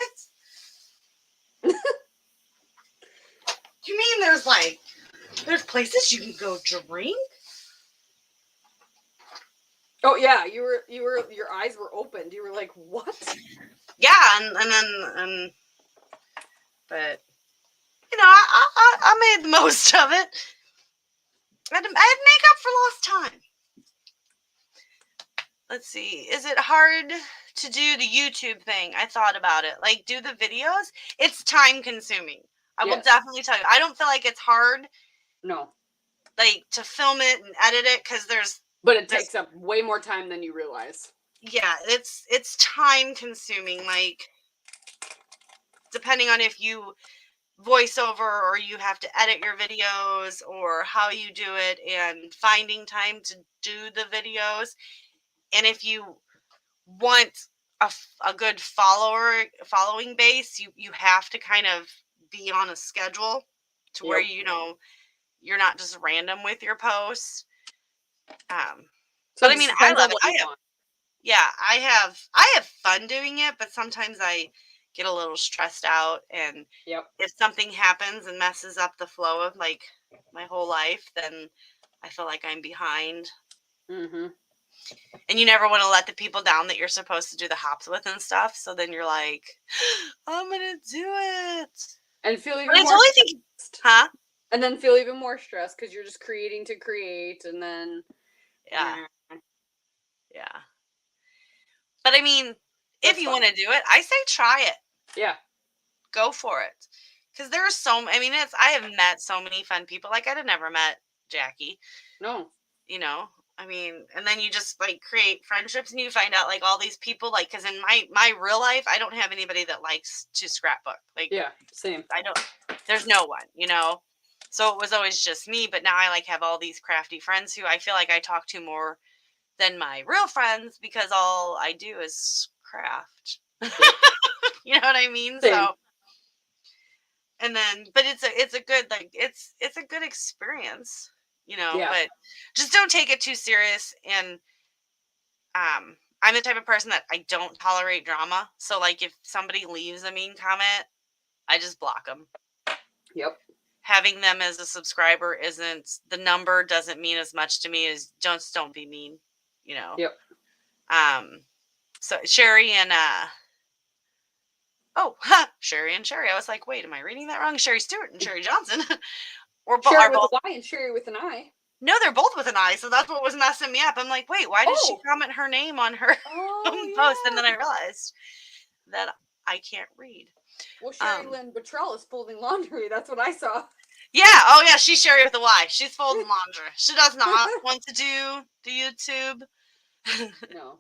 You mean there's places you can go drink? Oh yeah, you were your eyes were opened. You were like, what? Yeah, and then but you know, I made the most of it. I had to make up for lost time. Let's see. Is it hard to do the YouTube thing? I thought about it. Like, do the videos? It's time consuming. I will definitely tell you. I don't feel like it's hard. No. Like, to film it and edit it, because But it takes up way more time than you realize. Yeah, it's time consuming. Like, depending on if you voiceover or you have to edit your videos or how you do it and finding time to do the videos. And if you want a good following base, you have to kind of be on a schedule to where, you know, you're not just random with your posts. So but I mean, I love it. I have fun doing it, but sometimes I get a little stressed out, and if something happens and messes up the flow of like my whole life, then I feel like I'm behind. Mm-hmm. And you never want to let the people down that you're supposed to do the hops with and stuff. So then you're like, I'm gonna do it, and feel even more stressed. Huh? And then feel even more stressed because you're just creating to create, and then yeah. But I mean, if you want to do it, I say try it. Yeah. Go for it. Because there are I mean, I have met so many fun people. Like, I'd have never met Jackie. No. You know, I mean, and then you just like create friendships and you find out like all these people, like, because in my real life, I don't have anybody that likes to scrapbook. Like, yeah, same. There's no one, you know? So it was always just me. But now I like have all these crafty friends who I feel like I talk to more than my real friends because all I do is craft. You know what I mean? Same. So, and then, but it's a good, like, it's a good experience, you know, but just don't take it too serious. And, I'm the type of person that I don't tolerate drama. So like if somebody leaves a mean comment, I just block them. Yep. Having them as a subscriber the number doesn't mean as much to me as don't be mean, you know? Yep. So Sherry and, Sherry and Sherry. I was like, wait, am I reading that wrong? Sherry Stewart and Sherry Johnson. Sherry with a Y and Sherry with an I. No, they're both with an I, so that's what was messing me up. I'm like, wait, why did she comment her name on her post? And then I realized that I can't read. Well, Sherry Lynn Buttrell is folding laundry. That's what I saw. Yeah. Oh, yeah. She's Sherry with a Y. She's folding laundry. She does not want to do the YouTube. No.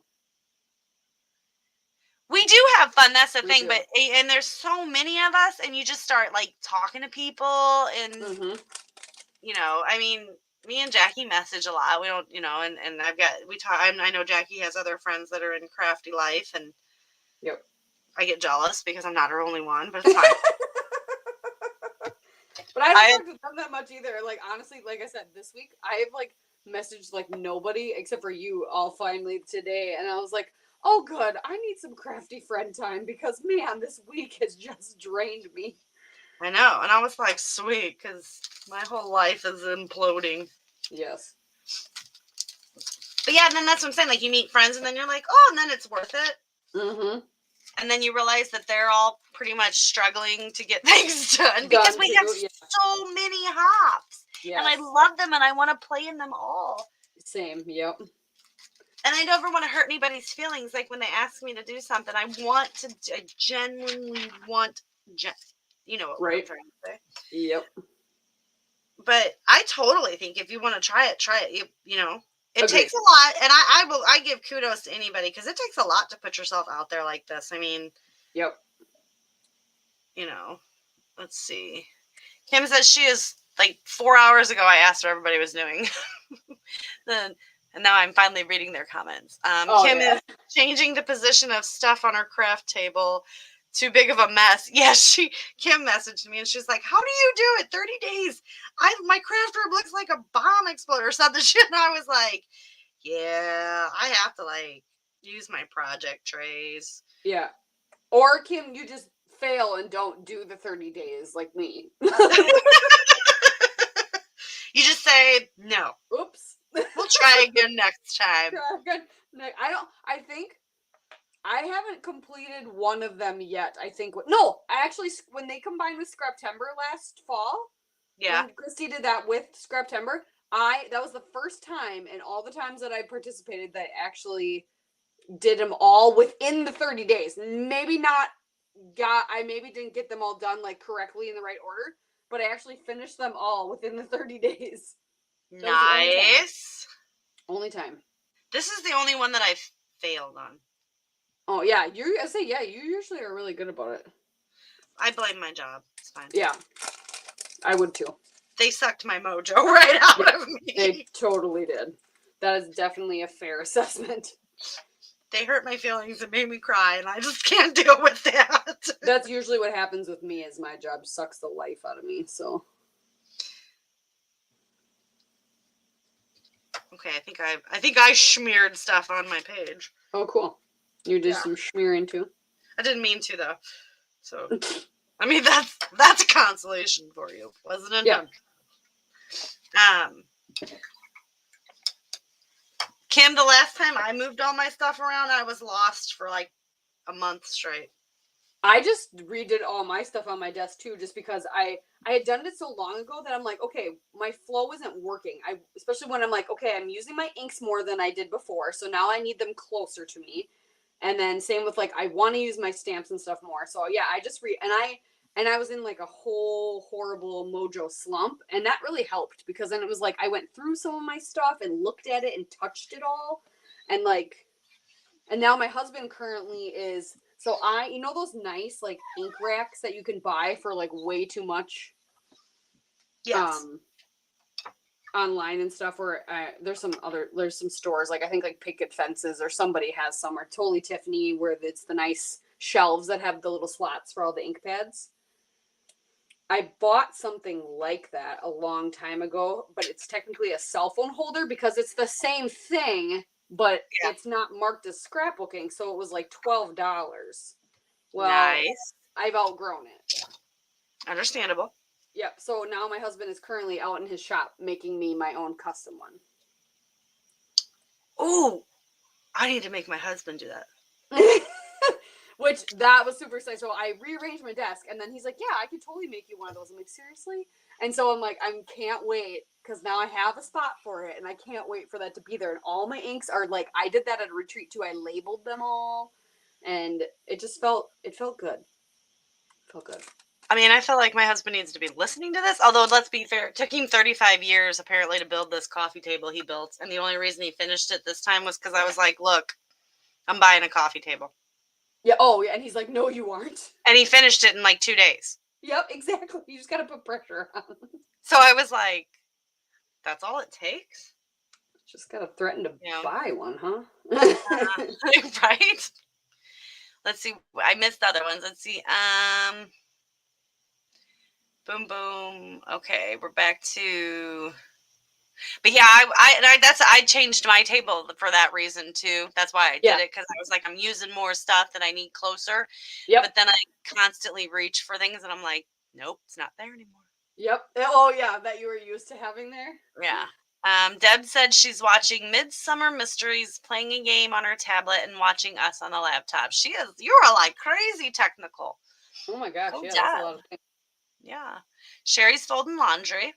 We do have fun. That's the We thing. do. But and there's so many of us, and you just start like talking to people, and I mean, me and Jackie message a lot. We don't, and we talk. I know Jackie has other friends that are in crafty life, and Yep. I get jealous because I'm not her only one, but it's fine. But I haven't talked to them that much either. Like, honestly, like I said, this week I have like messaged like nobody except for you all finally today, and I was like, oh good, I need some crafty friend time because man, this week has just drained me. I know, and I was like, sweet, because my whole life is imploding. Yes. But yeah, and then that's what I'm saying. Like, you meet friends, and then you're like, oh, and then it's worth it. Mm-hmm. And then you realize that they're all pretty much struggling to get things done because we have so many hops. Yes. And I love them, and I want to play in them all. Same, yep. And I never want to hurt anybody's feelings. Like, when they ask me to do something, I genuinely want, what right. I'm trying to say. Yep. But I totally think if you want to try it, it Agreed. takes a lot, and I give kudos to anybody because it takes a lot to put yourself out there like this. I mean, yep. Let's see. Kim says she is like 4 hours ago. I asked what everybody was doing, and now I'm finally reading their comments. Kim is changing the position of stuff on her craft table. Too big of a mess. Yes, Kim messaged me and she's like, how do you do it? 30 days. My craft room looks like a bomb exploder or something. And I was like, yeah, I have to like use my project trays. Yeah. Or Kim, you just fail and don't do the 30 days like me. You just say no. Oops. We'll try again next time. I think I haven't completed one of them yet. I think no, I actually when they combined with Scraptember last fall. Yeah. When Christy did that with Scraptember, that was the first time in all the times that I participated that I actually did them all within the 30 days. Maybe not I maybe didn't get them all done like correctly in the right order, but I actually finished them all within the 30 days. Nice. Only time. This is the only one that I've failed on. Oh yeah, you usually are really good about it. I blame my job. It's fine. Yeah. I would too. They sucked my mojo right out of me. They totally did. That is definitely a fair assessment. They hurt my feelings and made me cry, and I just can't deal with that. That's usually what happens with me is my job sucks the life out of me, so. Okay, I think I smeared stuff on my page. Oh, cool. You did some smearing too? I didn't mean to though. So I mean that's a consolation for you. Wasn't it? Yeah. Kim, the last time I moved all my stuff around, I was lost for like a month straight. I just redid all my stuff on my desk too, just because I had done it so long ago that I'm like, okay, my flow isn't working. Especially when I'm like, okay, I'm using my inks more than I did before, so now I need them closer to me. And then same with like, I want to use my stamps and stuff more. So yeah, I just and I was in like a whole horrible mojo slump, and that really helped because then it was like I went through some of my stuff and looked at it and touched it all, and now my husband currently is. So those nice like ink racks that you can buy for like way too much. Yes. Online and stuff where there's some stores like I think like Picket Fences or somebody has some, or Totally Tiffany, where it's the nice shelves that have the little slots for all the ink pads. I bought something like that a long time ago, but it's technically a cell phone holder because it's the same thing, but it's not marked as scrapbooking, so it was like $12. Well, nice. I've outgrown it. Understandable. Yep. So now my husband is currently out in his shop making me my own custom one. Oh, I need to make my husband do that. Which that was super exciting. So I rearranged my desk, and then he's like, "Yeah, I could totally make you one of those." I'm like, "Seriously?" And so I'm like, "I can't wait because now I have a spot for it, and I can't wait for that to be there." And all my inks are like, I did that at a retreat too. I labeled them all, and it felt good. Felt good. I mean, I feel like my husband needs to be listening to this. Although, let's be fair, it took him 35 years, apparently, to build this coffee table he built. And the only reason he finished it this time was because I was like, look, I'm buying a coffee table. Yeah. Oh, yeah. And he's like, no, you aren't. And he finished it in like 2 days. Yep, exactly. You just got to put pressure on. So I was like, that's all it takes? Just got to threaten to buy one, huh? Right? Let's see. I missed other ones. Let's see. Boom, boom. Okay, we're back to. But yeah, I changed my table for that reason too. That's why I did it, because I was like, I'm using more stuff that I need closer. Yep. But then I constantly reach for things, and I'm like, nope, it's not there anymore. Yep. Oh yeah, that you were used to having there. Yeah. Deb said she's watching Midsummer Mysteries, playing a game on her tablet, and watching us on the laptop. You're like crazy technical. Oh my gosh, Oh, yeah, Deb. that's a lot of things. Yeah. Sherry's folding laundry.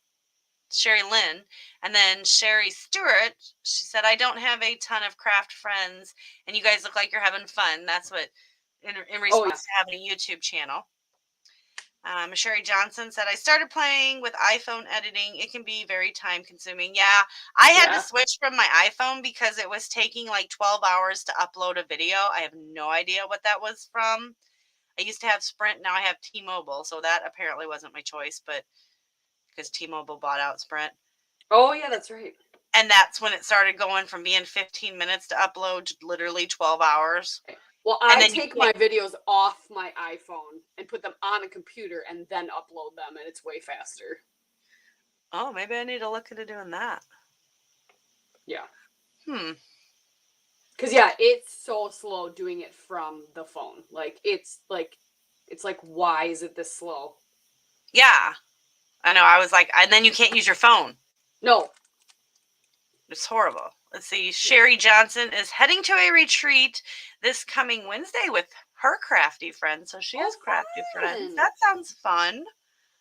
Sherry Lynn. And then Sherry Stewart, she said, I don't have a ton of craft friends, and you guys look like you're having fun. That's what, in response to having a YouTube channel. Sherry Johnson said, I started playing with iPhone editing. It can be very time consuming. Yeah, I had to switch from my iPhone because it was taking like 12 hours to upload a video. I have no idea what that was from. I used to have Sprint. Now I have T-Mobile. So that apparently wasn't my choice, but because T-Mobile bought out Sprint. Oh, yeah, that's right. And that's when it started going from being 15 minutes to upload to literally 12 hours. Well, I take my videos off my iPhone and put them on a computer and then upload them, and it's way faster. Oh, maybe I need to look into doing that. Yeah. Because, yeah, it's so slow doing it from the phone. Like, it's like, why is it this slow? Yeah. I know. I was like, and then you can't use your phone. No. It's horrible. Let's see. Sherry Johnson is heading to a retreat this coming Wednesday with her crafty friends. So she has crafty friends. That sounds fun.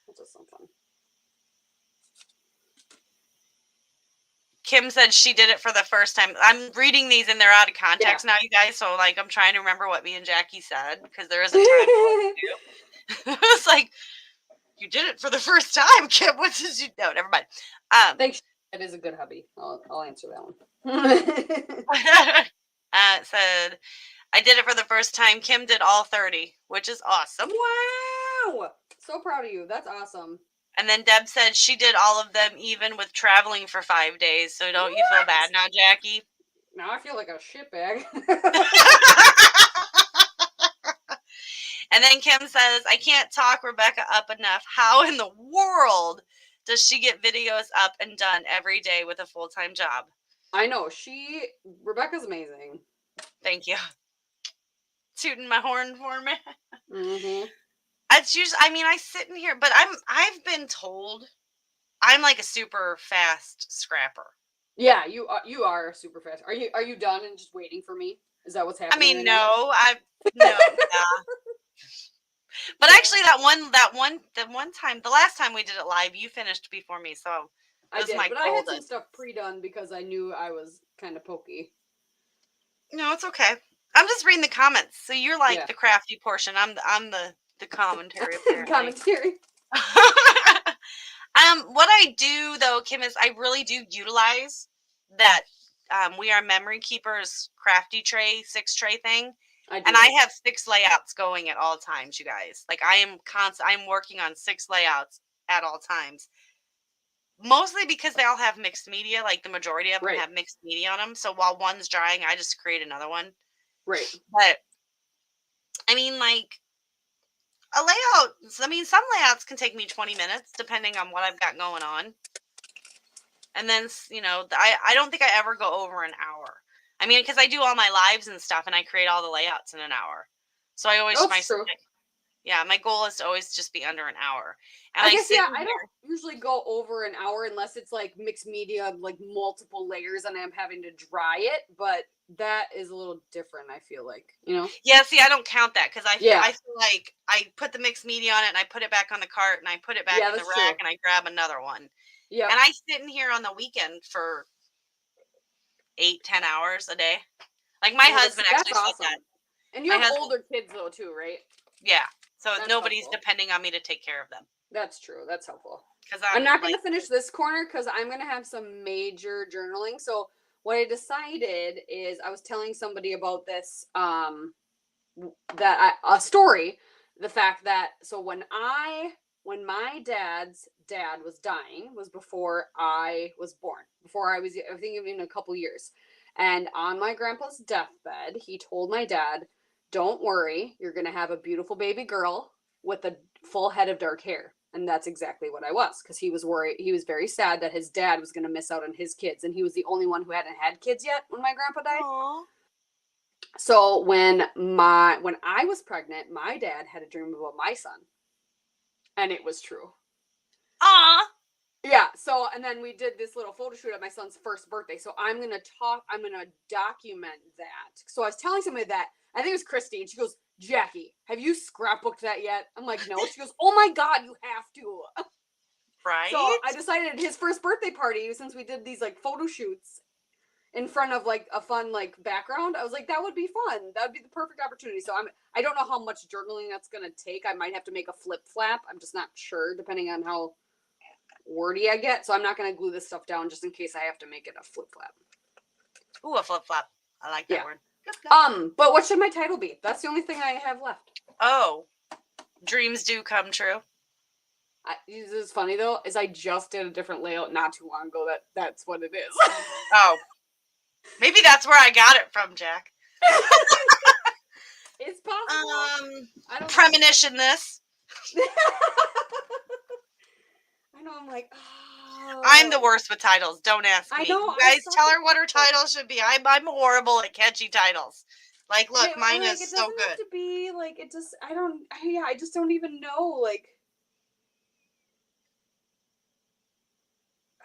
That's just some fun. Kim said she did it for the first time. I'm reading these and they're out of context now, you guys. So, like, I'm trying to remember what me and Jacqie said because there is a time. It's like, you did it for the first time, Kim. What did you? No, never mind. Thanks. That is a good hobby. I'll answer that one. It said, I did it for the first time. Kim did all 30, which is awesome. Wow. So proud of you. That's awesome. And then Deb said she did all of them even with traveling for 5 days. So don't you feel bad now, Jacqie? Now I feel like a shitbag. And then Kim says, I can't talk Rebecca up enough. How in the world does she get videos up and done every day with a full-time job? I know. Rebecca's amazing. Thank you. Tooting my horn for me. Mm-hmm. It's usually, I mean, I sit in here, but I've been told I'm like a super fast scrapper. Yeah, you are super fast. Are you done and just waiting for me? Is that what's happening? I mean, no, yeah. But actually, the last time we did it live, you finished before me, so I did. But I had some stuff pre-done because I knew I was kind of pokey. No, it's okay. I'm just reading the comments, so you're like the crafty portion. I'm the commentary. Commentary. What I do though, Kim, is I really do utilize that. We are Memory Keepers crafty tray, 6-tray thing. I have 6 layouts going at all times, you guys. Like I'm working on 6 layouts at all times. Mostly because they all have mixed media, like the majority of them have mixed media on them. So while one's drying, I just create another one. Right. But I mean, like a layout, I mean, some layouts can take me 20 minutes depending on what I've got going on. And then, I don't think I ever go over an hour. I mean, because I do all my lives and stuff and I create all the layouts in an hour. So I always, my goal is to always just be under an hour. And I guess, I don't usually go over an hour unless it's like mixed media, like multiple layers and I'm having to dry it. But that is a little different, I feel like, Yeah, see, I don't count that because I feel like I put the mixed media on it and I put it back on the cart and I put it back in the rack and I grab another one. Yeah. And I sit in here on the weekend for 8-10 hours a day. Like my husband actually said that. And you have older kids though too, right? Yeah. So nobody's depending on me to take care of them. That's true. That's helpful. Because I'm not going to finish this corner because I'm going to have some major journaling. So what I decided is I was telling somebody about this a story, the fact that so when my dad's dad was dying was before I was born, before I think even a couple years, and on my grandpa's deathbed, he told my dad, "Don't worry, you're gonna have a beautiful baby girl with a full head of dark hair." And that's exactly what I was, because he was worried. He was very sad that his dad was going to miss out on his kids, and he was the only one who hadn't had kids yet when my grandpa died. Aww. So when I was pregnant, my dad had a dream about my son, and it was true. Aww. Yeah. So and then we did this little photo shoot at my son's first birthday. So I'm gonna document that. So I was telling somebody that I think it was Christy, and she goes, "Jacqie, have you scrapbooked that yet?" I'm like, "No." She goes, "Oh my God, you have to." Right. So I decided his first birthday party, since we did these like photo shoots in front of like a fun like background, I was like, that would be fun. That would be the perfect opportunity. So I don't know how much journaling that's gonna take. I might have to make a flip flap. I'm just not sure, depending on how wordy I get. So I'm not gonna glue this stuff down just in case I have to make it a flip flap. Ooh, a flip flop. I like that word. But what should my title be? That's the only thing I have left. Oh, dreams do come true. This is funny though, is I just did a different layout not too long ago. That's what it is. Oh, maybe that's where I got it from, Jack. It's possible. I don't premonition this. I know. I'm like, oh. I'm the worst with titles. Don't ask me. I know. You guys tell her what her title should be. I'm horrible at catchy titles. Like, look, mine is so good. It doesn't have to be like it. Just I just don't even know. Like,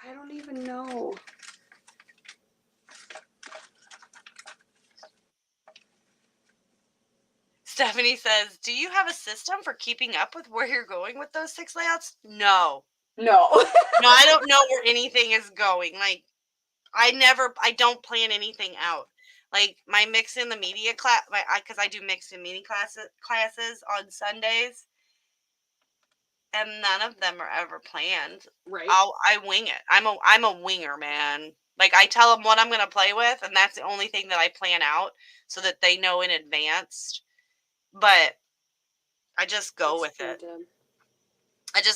I don't even know. Stephanie says, "Do you have a system for keeping up with where you're going with those 6 layouts?" No. No. No, I don't know where anything is going. Like, I don't plan anything out. Like, my mix in the media class, because I do mix in media classes on Sundays, and none of them are ever planned. Right. I wing it. I'm a winger, man. Like, I tell them what I'm going to play with, and that's the only thing that I plan out so that they know in advance. But I just go with it.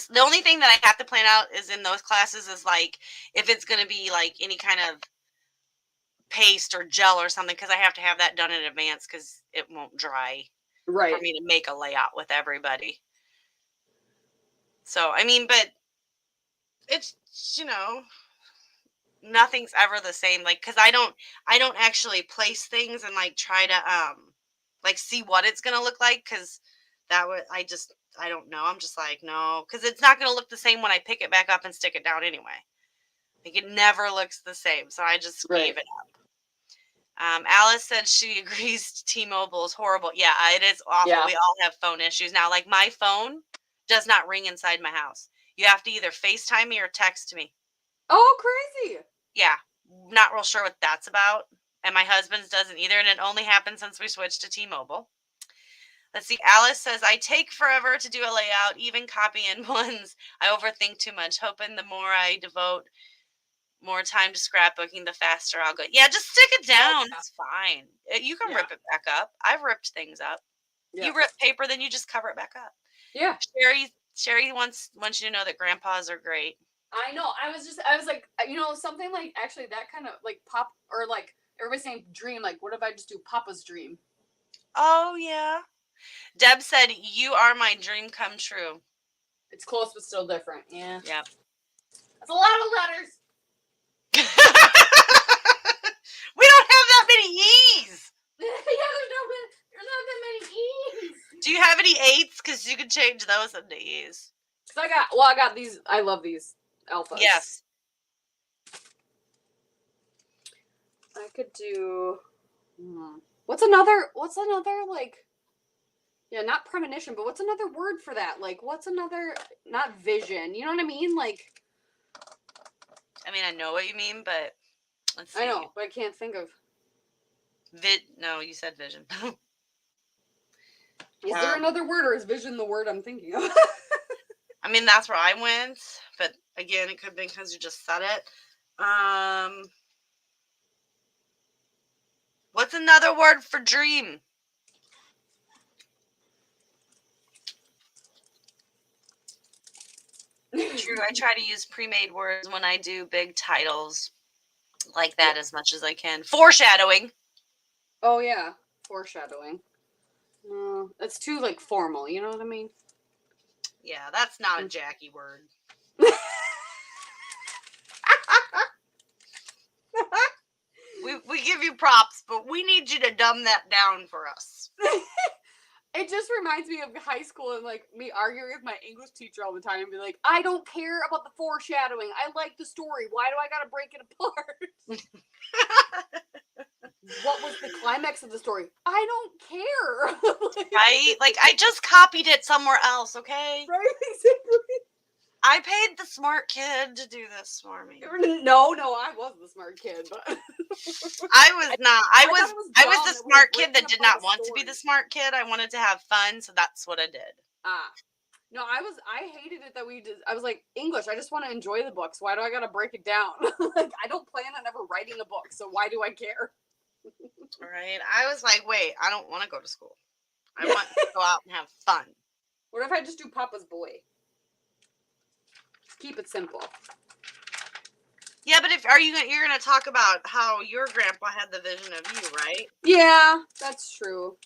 The only thing that I have to plan out is in those classes is like if it's going to be like any kind of paste or gel or something, because I have to have that done in advance because it won't dry for me to make a layout with everybody. So, I mean, but it's, nothing's ever the same. Like, because I don't actually place things and like try to like see what it's going to look like, because that would, I don't know. I'm just like, no, because it's not going to look the same when I pick it back up and stick it down anyway. Like, it never looks the same. So I just gave it up. Alice said she agrees T-Mobile is horrible. Yeah, it is awful. Yeah. We all have phone issues now. Like, my phone does not ring inside my house. You have to either FaceTime me or text me. Oh, crazy. Yeah, not real sure what that's about. And my husband's doesn't either, and it only happened since we switched to T-Mobile. Let's see. Alice says, I take forever to do a layout, even copy in ones. I overthink too much, hoping the more I devote more time to scrapbooking, the faster I'll go. Yeah, just stick it down. It's fine. You can rip it back up. I've ripped things up. Yeah. You rip paper, then you just cover it back up. Yeah. Sherry wants you to know that grandpas are great. I know. I was like, something like actually that kind of like pop, or like everybody's saying dream. Like, what if I just do Papa's dream? Oh, yeah. Deb said, you are my dream come true. It's close, but still different. Yeah. Yeah. That's a lot of letters. We don't have that many E's. Yeah, there's not that many E's. Do you have any 8s? Because you could change those into E's. I got these. I love these alphas. Yes. I could do. What's another like? Yeah, not premonition, but what's another word for that? Like, what's another? Not vision. You know what I mean? Like. I mean, I know what you mean, but let's see. I know, but I can't think of. No, you said vision. Is there another word, or is vision the word I'm thinking of? I mean, that's where I went, but again, it could be because you just said it. What's another word for dream? True, I try to use pre-made words when I do big titles like that as much as I can. Foreshadowing. Oh yeah, foreshadowing. No, that's too like formal. You know what I mean? Yeah, that's not a Jacqie word. We give you props, but we need you to dumb that down for us. It just reminds me of high school and like me arguing with my English teacher all the time and be like, I don't care about the foreshadowing. I like the story. Why do I gotta break it apart? What was the climax of the story? I don't care. Right? Like, I just copied it somewhere else, okay? Right? Exactly. I paid the smart kid to do this for me. No, I was the smart kid, but I was not. I was the dumb smart that we kid that did breaking apart not the want to be story. the smart kid. I wanted to have fun, so that's what I did. No, I hated it that we did. I was like, English, I just want to enjoy the books. Why do I gotta break it down? Like, I don't plan on ever writing a book, so why do I care? Right? I was like, wait, I don't want to go to school. I want to go out and have fun. What if I just do Papa's Boy? Keep it simple. Yeah, but you're gonna talk about how your grandpa had the vision of you, right? Yeah, that's true.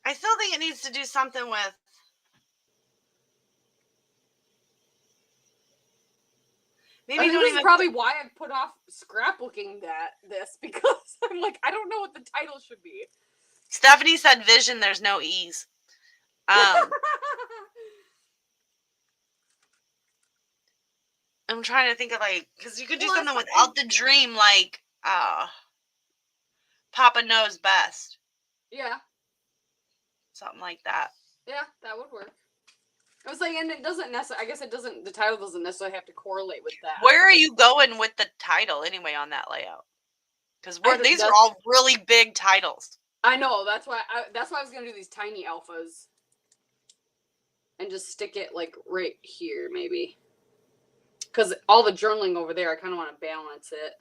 I still think it needs to do something with maybe I think don't this even is probably why I've put off scrapbooking this because I'm like, I don't know what the title should be. Stephanie said vision, there's no ease. I'm trying to think of like, because you could do something without the dream, like Papa knows best. Yeah. Something like that. Yeah, that would work. I was like, and it doesn't necessarily, I guess it doesn't, the title doesn't necessarily have to correlate with that. Where are you going with the title anyway on that layout? Because these are all really big titles. I know, that's why I was going to do these tiny alphas. And just stick it like right here, maybe. Because all the journaling over there, I kind of want to balance it.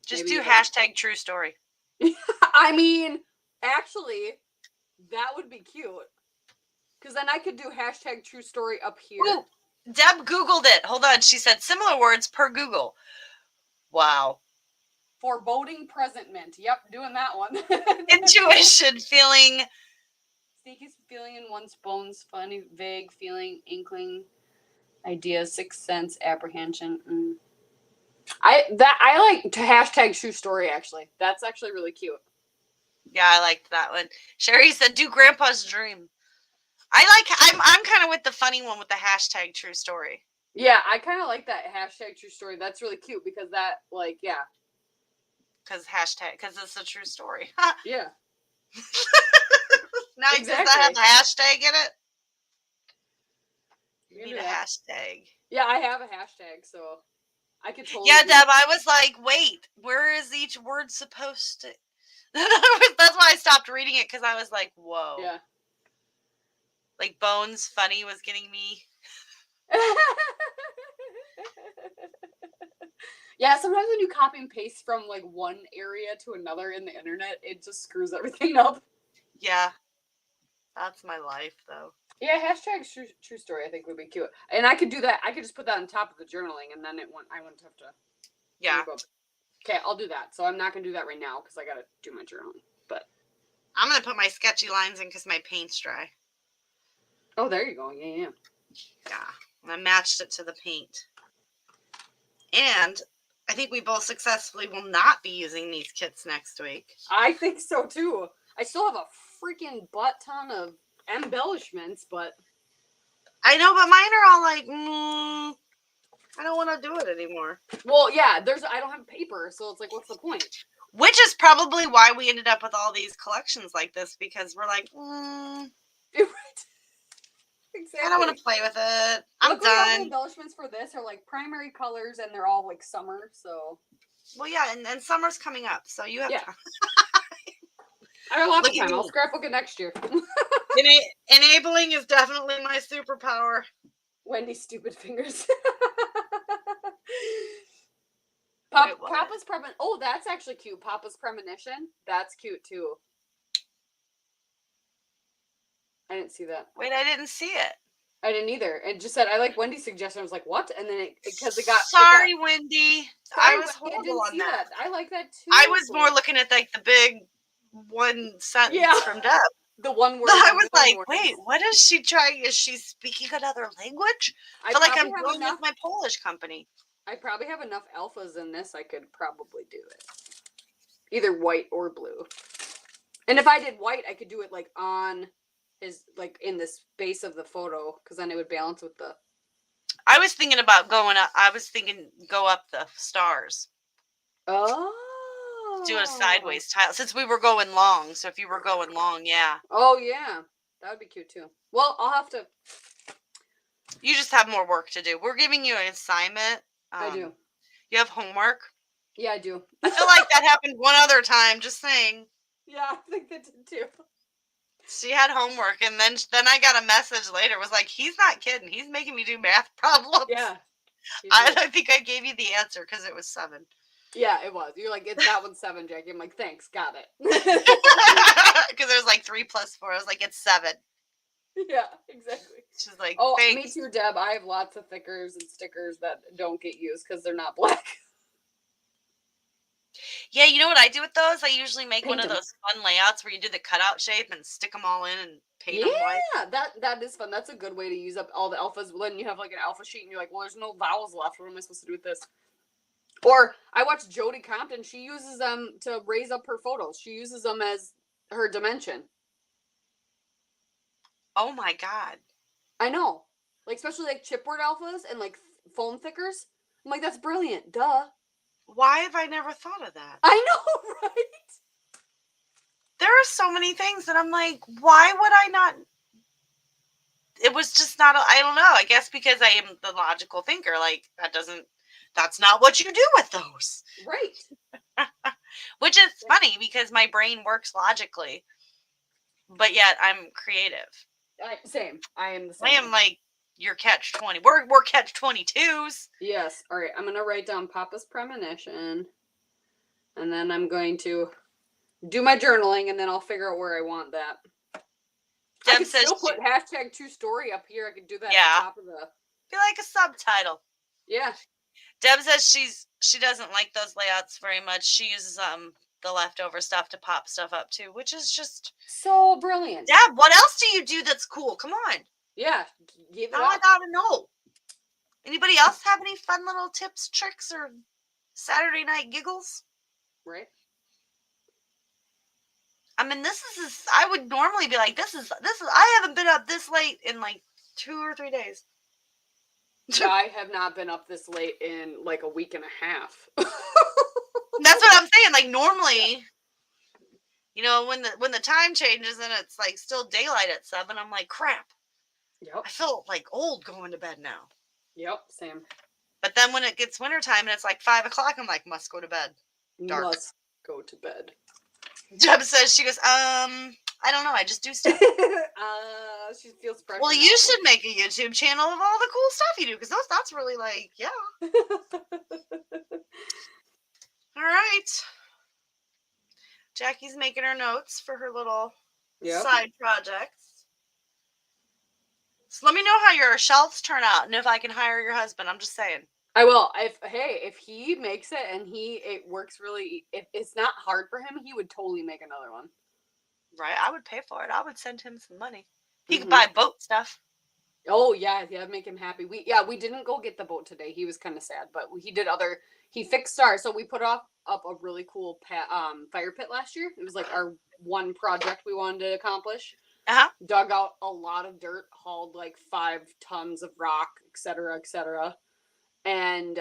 Just maybe do hashtag true story. I mean, actually, that would be cute. Because then I could do hashtag true story up here. Ooh, Deb Googled it. Hold on. She said similar words per Google. Wow. Foreboding presentment. Yep, doing that one. Intuition, feeling. Sneaky feeling in one's bones, funny, vague feeling, inkling, idea, sixth sense, apprehension. I like to hashtag true story, actually. That's actually really cute. Yeah, I liked that one. Sherry said, do Grandpa's dream. I'm kind of with the funny one with the hashtag true story. Yeah, I kind of like that hashtag true story. That's really cute because that, like, yeah. Because it's a true story. Yeah. Now, exactly. Does that have a hashtag in it? You need a hashtag. Yeah, I have a hashtag, so I could totally. Yeah, Deb, I was like, wait, where is each word supposed to? That's why I stopped reading it, because I was like, whoa. Yeah. Like, bones funny was getting me. Yeah, sometimes when you copy and paste from like one area to another in the internet, it just screws everything up. Yeah. That's my life, though. Yeah, hashtag true story I think would be cute. And I could do that. I could just put that on top of the journaling and then I wouldn't have to. Yeah. Okay, I'll do that. So I'm not going to do that right now because I got to do my journaling. But I'm going to put my sketchy lines in because my paint's dry. Oh, there you go. Yeah. Yeah. And I matched it to the paint. And I think we both successfully will not be using these kits next week. I think so, too. I still have a freaking butt ton of embellishments, but... I know, but mine are all like, I don't want to do it anymore. Well, yeah, I don't have paper, so it's like, what's the point? Which is probably why we ended up with all these collections like this, because we're like, Exactly. I don't want to play with it. I'm done. All the embellishments for this are like primary colors, and they're all like summer. So. Well, yeah, and summer's coming up, so you have time. I have a lot of time. I'll scrapbook it next year. Enabling is definitely my superpower. Wendy's stupid fingers. Papa's premonition. Oh, that's actually cute. Papa's premonition. That's cute too. I didn't see that. Wait, I didn't see it. I didn't either. It just said I like Wendy's suggestion. I was like, what? And then because it got Sorry, Wendy. sorry, I was Wendy, I horrible didn't on see that. I like that too. I was more looking at like the big one sentence from Deb. The one word. I was like, wait, what is she trying? Is she speaking another language? I feel like I'm going with my Polish company. I probably have enough alphas in this. I could probably do it. Either white or blue. And if I did white, I could do it like on his, like in the space of the photo, because then it would balance with the. I was thinking about going up. I was thinking go up the stars. Oh. Do a sideways tile since we were going long. So if you were going long, yeah. Oh yeah, that would be cute too. Well, I'll have to. You just have more work to do. We're giving you an assignment. I do. You have homework? Yeah, I do. I feel like that happened one other time. Just saying. Yeah, I think that did too. She had homework, and then I got a message later. It was like, he's not kidding. He's making me do math problems. Yeah. I think I gave you the answer because it was 7. Yeah, it was. You're like, that one's 7, Jacqie. I'm like, thanks, got it. Because there's like 3 plus 4. I was like, it's 7. Yeah, exactly. She's like, oh, thanks. Me too, Deb. I have lots of thickers and stickers that don't get used because they're not black. Yeah, you know what I do with those? I usually make one of those fun layouts where you do the cutout shape and stick them all in and paint them white. Yeah, that is fun. That's a good way to use up all the alphas. Then you have like an alpha sheet and you're like, well, there's no vowels left. What am I supposed to do with this? Or I watched Jodie Compton. She uses them to raise up her photos. She uses them as her dimension. Oh my God. I know. Like, especially like chipboard alphas and like foam thickers. I'm like, that's brilliant. Duh. Why have I never thought of that? I know, right? There are so many things that I'm like, why would I not? It was just not, I don't know. I guess because I am the logical thinker. Like, that's not what you do with those. Right. Which is funny because my brain works logically, but yet I'm creative. Same. I am the same. I am like your catch-20. We're catch-22s. Yes. All right. I'm going to write down Papa's premonition. And then I'm going to do my journaling, and then I'll figure out where I want that. Deb I could says still put hashtag true story up here. I could do that yeah. at the top of the. Be like a subtitle. Yeah. Deb says she doesn't like those layouts very much. She uses the leftover stuff to pop stuff up too, which is just so brilliant. Deb, what else do you do that's cool? Come on. Yeah. Now I gotta know. Anybody else have any fun little tips, tricks, or Saturday night giggles? Right. I mean, this is I would normally be like, this is I haven't been up this late in like 2 or 3 days. I have not been up this late in like a week and a half. That's what I'm saying. Like normally, you know, when the time changes and it's like still daylight at 7, I'm like, crap. Yep. I feel like old going to bed now. Yep, same. But then when it gets wintertime and it's like 5 o'clock, I'm like, must go to bed. Dark. Must go to bed. Deb says, she goes, I don't know. I just do stuff. She feels pressure. Well, you should make a YouTube channel of all the cool stuff you do because that's really like, yeah. All right. Jacquie's making her notes for her little side projects. So let me know how your shelves turn out and if I can hire your husband. I'm just saying. I will. If he makes it and it works really, if it's not hard for him, he would totally make another one. Right, I would pay for it. I would send him some money. He could buy boat stuff. Oh yeah, make him happy. We didn't go get the boat today. He was kind of sad, but he fixed ours. So we put up a really cool fire pit last year. It was like our one project we wanted to accomplish. Dug out a lot of dirt, hauled like 5 tons of rock, etc., and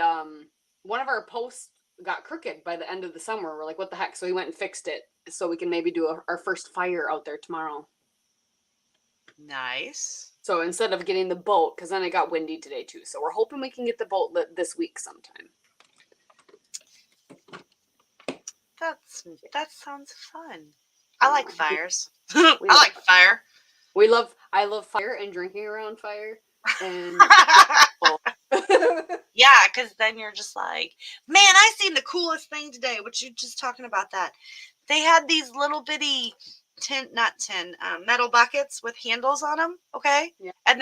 one of our posts got crooked by the end of the summer. We're like, what the heck? So we went and fixed it so we can maybe do our first fire out there tomorrow. Nice. So instead of getting the boat, because then it got windy today too. So we're hoping we can get the boat lit this week sometime. That sounds fun. I like fires. I like fire. I love fire and drinking around fire. And yeah, because then you're just like, man, I seen the coolest thing today, which you're just talking about that. They had these little bitty metal buckets with handles on them, okay? Yeah. And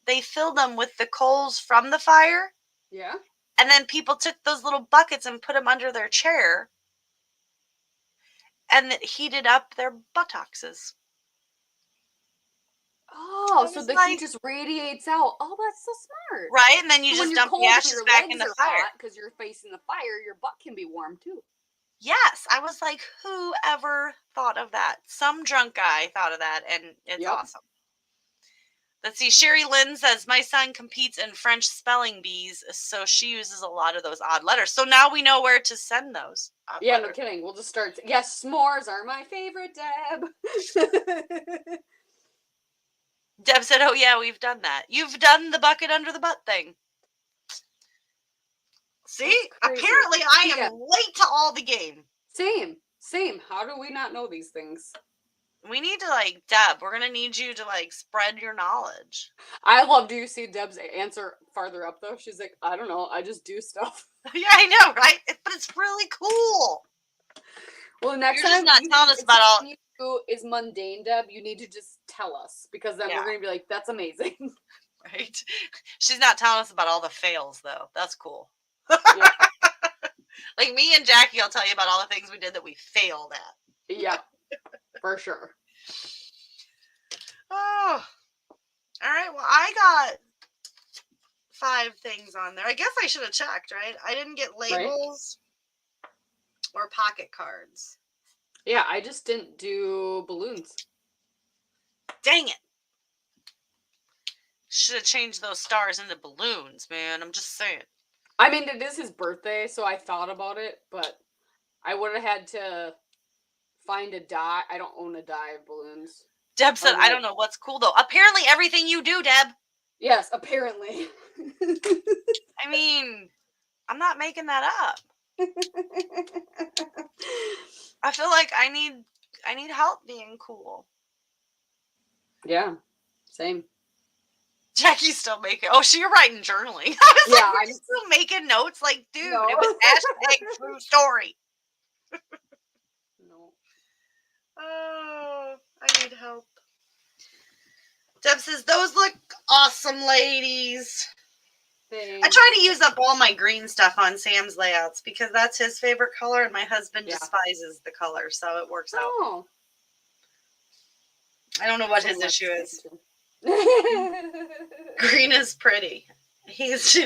they filled them with the coals from the fire. Yeah. And then people took those little buckets and put them under their chair. And it heated up their buttocks. Oh, I so was the heat like, just radiates out. Oh, that's so smart. right? And then you So when just you're dump the cold and ashes your back in legs the are fire. hot because you're facing the fire, your butt can be warm too. Yes. I was like, who ever thought of that? Some drunk guy thought of that, and it's awesome. Let's see. Sherry Lynn says, my son competes in French spelling bees, so she uses a lot of those odd letters. So now we know where to send those. Yeah, no kidding. We'll just start. Yes, s'mores are my favorite, Deb. Deb said, oh, yeah, we've done that. You've done the bucket under the butt thing. See? Apparently I am late to all the game. Same. How do we not know these things? We need to, Deb, we're going to need you to, spread your knowledge. I love, do you see Deb's answer farther up, though? She's like, I don't know. I just do stuff. Yeah, I know, right? But it's really cool. Well, next You're time just not telling us about all... you do is mundane, Deb, you need to just tell us. Because then we're going to be like, that's amazing. Right? She's not telling us about all the fails, though. That's cool. Yeah. Like me and Jackie, I'll tell you about all the things we did that we failed at. Yeah, for sure. Oh, all right. Well, I got 5 things on there. I guess I should have checked, right? I didn't get labels or pocket cards. Yeah, I just didn't do balloons. Dang it. Should have changed those stars into balloons, man. I'm just saying. I mean, it is his birthday, so I thought about it, but I would have had to find a die. I don't own a die of balloons. Deb said, I don't know what's cool, though. Apparently, everything you do, Deb. Yes, apparently. I mean, I'm not making that up. I feel like I need help being cool. Yeah, same. Jackie's still making... Oh, you're writing journaling. I was like, I'm still making notes. Like, dude, no. It was hashtag true story. No. Oh, I need help. Deb says, those look awesome, ladies. Thanks. I try to use up all my green stuff on Sam's layouts because that's his favorite color, and my husband despises the color, so it works out. I don't know what his issue is. Green is pretty. He is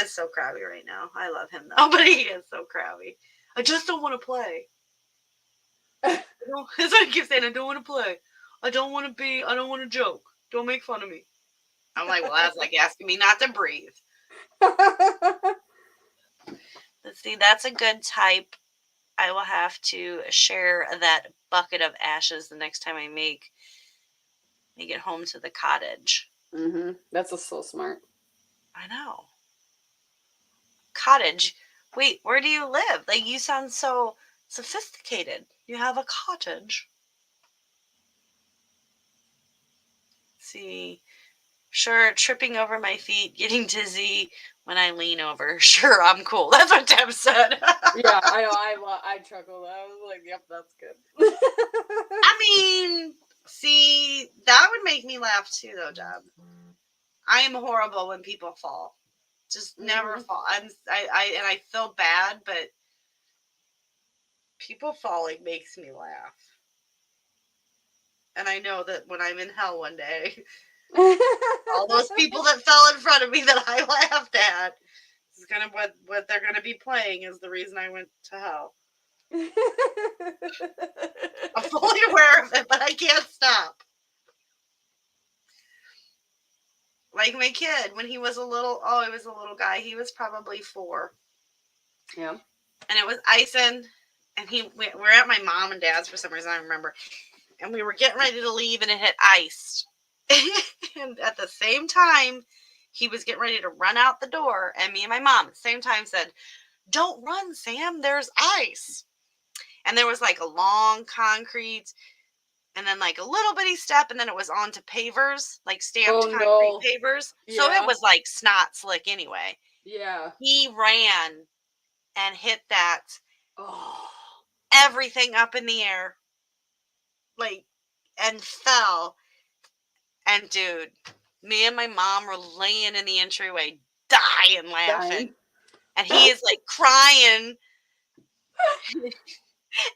so crabby right now. I love him though, but he is so crabby. I just don't want to play. That's what he keeps saying. I don't want to play. I don't want to joke. Don't make fun of me. I'm like, well, that's like asking me not to breathe. Let's see. That's a good type. I will have to share that bucket of ashes the next time I make it home to the cottage. Mm-hmm. That's so smart. I know. Cottage. Wait, where do you live? Like, you sound so sophisticated. You have a cottage. Let's see. Sure, tripping over my feet, getting dizzy when I lean over. Sure, I'm cool. That's what Deb said. Yeah, I know. I chuckled. I was like, yep, that's good. I mean, see, that would make me laugh too, though, Deb. I am horrible when people fall. Just never fall. I feel bad, but people falling makes me laugh. And I know that when I'm in hell one day, all those people that fell in front of me that I laughed at is gonna what they're gonna be playing is the reason I went to hell. I'm fully aware of it, but I can't stop. Like my kid, when he was he was a little guy. He was probably 4. Yeah. And it was icing, and we're at my mom and dad's for some reason, I remember. And we were getting ready to leave, and it had iced. And at the same time, he was getting ready to run out the door, and me and my mom at the same time said, "Don't run, Sam, there's ice." And there was like a long concrete, and then like a little bitty step, and then it was onto pavers, like stamped concrete pavers. Yeah. So it was like snot slick anyway. Yeah. He ran and hit that. Oh. Everything up in the air. Like, and fell. And dude, me and my mom were laying in the entryway, dying laughing. Dying. And he is like crying.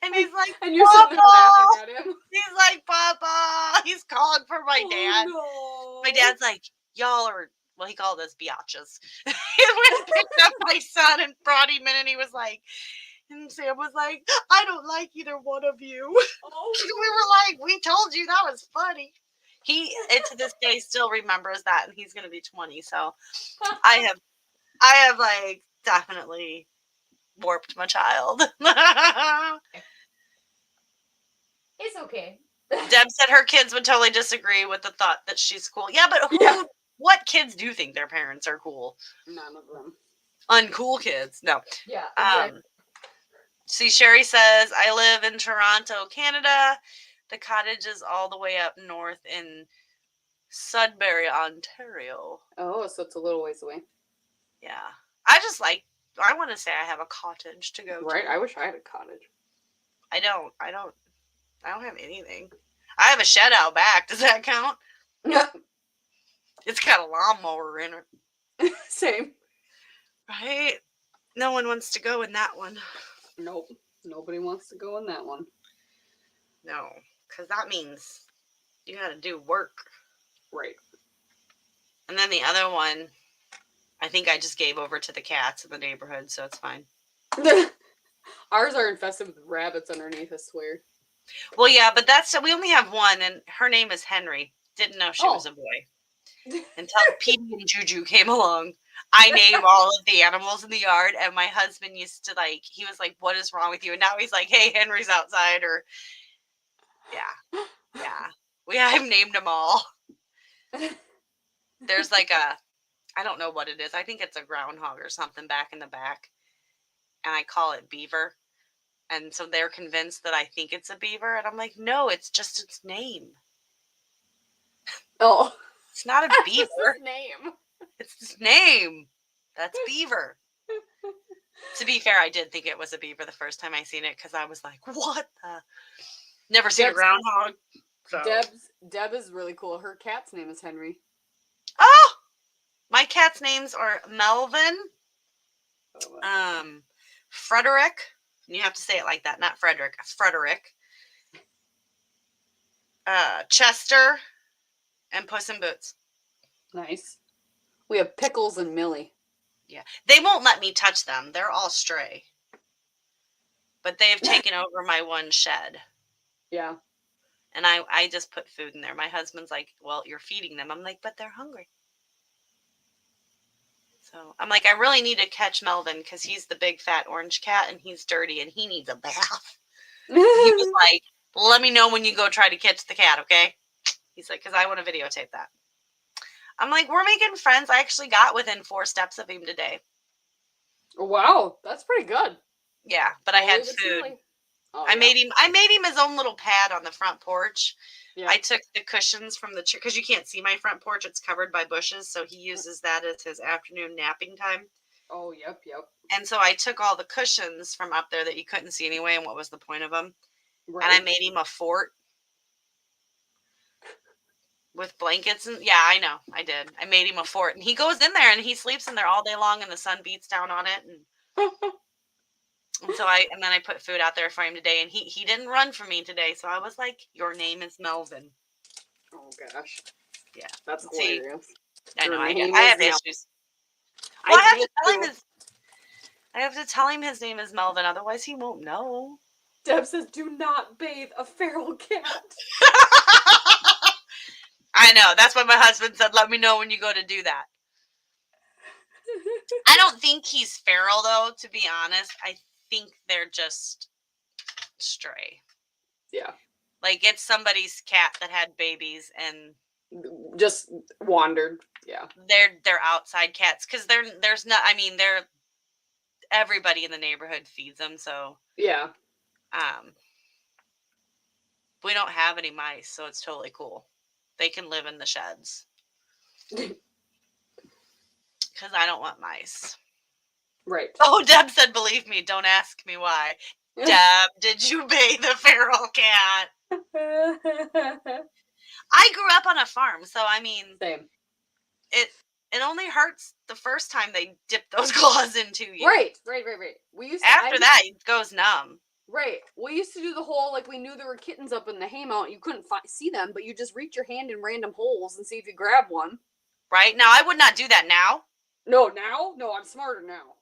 And he's like, And you're sitting there laughing at him. He's like, Papa. He's calling for my dad. No. My dad's like, y'all are, well, he called us biatches. He went and picked up my son and brought him in, and he was like, and Sam was like, I don't like either one of you. Oh. We were like, we told you that was funny. He, to this day, still remembers that, and he's going to be 20. So I have like definitely warped my child. It's okay. Deb said her kids would totally disagree with the thought that she's cool. Yeah, but what kids do think their parents are cool? None of them. Uncool kids. No. Yeah. Exactly. See, Sherry says, I live in Toronto, Canada. The cottage is all the way up north in Sudbury, Ontario. Oh, so it's a little ways away. Yeah. I want to say I have a cottage to go to. Right? I wish I had a cottage. I don't have anything. I have a shed out back. Does that count? Yeah. It's got a lawnmower in it. Same. Right? No one wants to go in that one. Nope. Nobody wants to go in that one. No. Because that means you got to do work. Right. And then the other one, I think I just gave over to the cats in the neighborhood, so it's fine. Ours are infested with rabbits underneath, I swear. Well, yeah, but we only have one, and her name is Henry. Didn't know she was a boy. Until Petey and Juju came along. I named all of the animals in the yard, and my husband used to, like, he was like, what is wrong with you? And now he's like, hey, Henry's outside, or, yeah. I've named them all. There's like I don't know what it is. I think it's a groundhog or something back in the back. And I call it Beaver. And so they're convinced that I think it's a beaver. And I'm like, no, it's just its name. Oh. It's not a beaver. It's name. It's its name. That's Beaver. To be fair, I did think it was a beaver the first time I seen it, because I was like, what the? Never seen a groundhog. So. Deb is really cool. Her cat's name is Henry. Oh! My cat's names are Melvin, Frederick. You have to say it like that, not Frederick. Frederick. Chester, and Puss in Boots. Nice. We have Pickles and Millie. Yeah. They won't let me touch them. They're all stray. But they have taken over my one shed. Yeah. And I just put food in there. My husband's like, well, you're feeding them. I'm like, but they're hungry. So I'm like, I really need to catch Melvin, because he's the big fat orange cat, and he's dirty, and he needs a bath. He was like, let me know when you go try to catch the cat, okay? He's like, because I want to videotape that. I'm like, we're making friends. I actually got within 4 steps of him today. Wow, that's pretty good. Yeah, but I had food. Oh, I made him his own little pad on the front porch. Yeah. I took the cushions from the chair, because you can't see my front porch. It's covered by bushes, so he uses that as his afternoon napping time. Oh, yep. And so I took all the cushions from up there that you couldn't see anyway, and what was the point of them? Right. And I made him a fort with blankets. And yeah, I know, I did. I made him a fort, and he goes in there and he sleeps in there all day long, and the sun beats down on it. And so then I put food out there for him today, and he didn't run for me today. So I was like, your name is Melvin. Oh gosh. Yeah. That's hilarious. I know, I have issues. Well, I have to tell him his name is Melvin, otherwise he won't know. Deb says, do not bathe a feral cat. I know. That's what my husband said. Let me know when you go to do that. I don't think he's feral, though, to be honest. I think they're just stray. Yeah. Like, it's somebody's cat that had babies and just wandered. Yeah. They're outside cats, because there's not, I mean, everybody in the neighborhood feeds them, so yeah. We don't have any mice, so it's totally cool. They can live in the sheds. Because I don't want mice. Right. Oh, Deb said, believe me, don't ask me why. Deb, did you bathe the feral cat? I grew up on a farm, so I mean, same. it only hurts the first time they dip those claws into you. Right. After that, it goes numb. Right. We used to do the whole, like, we knew there were kittens up in the haymount. You couldn't see them, but you just reach your hand in random holes and see if you grab one. Right? Now, I would not do that now. No, now? No, I'm smarter now.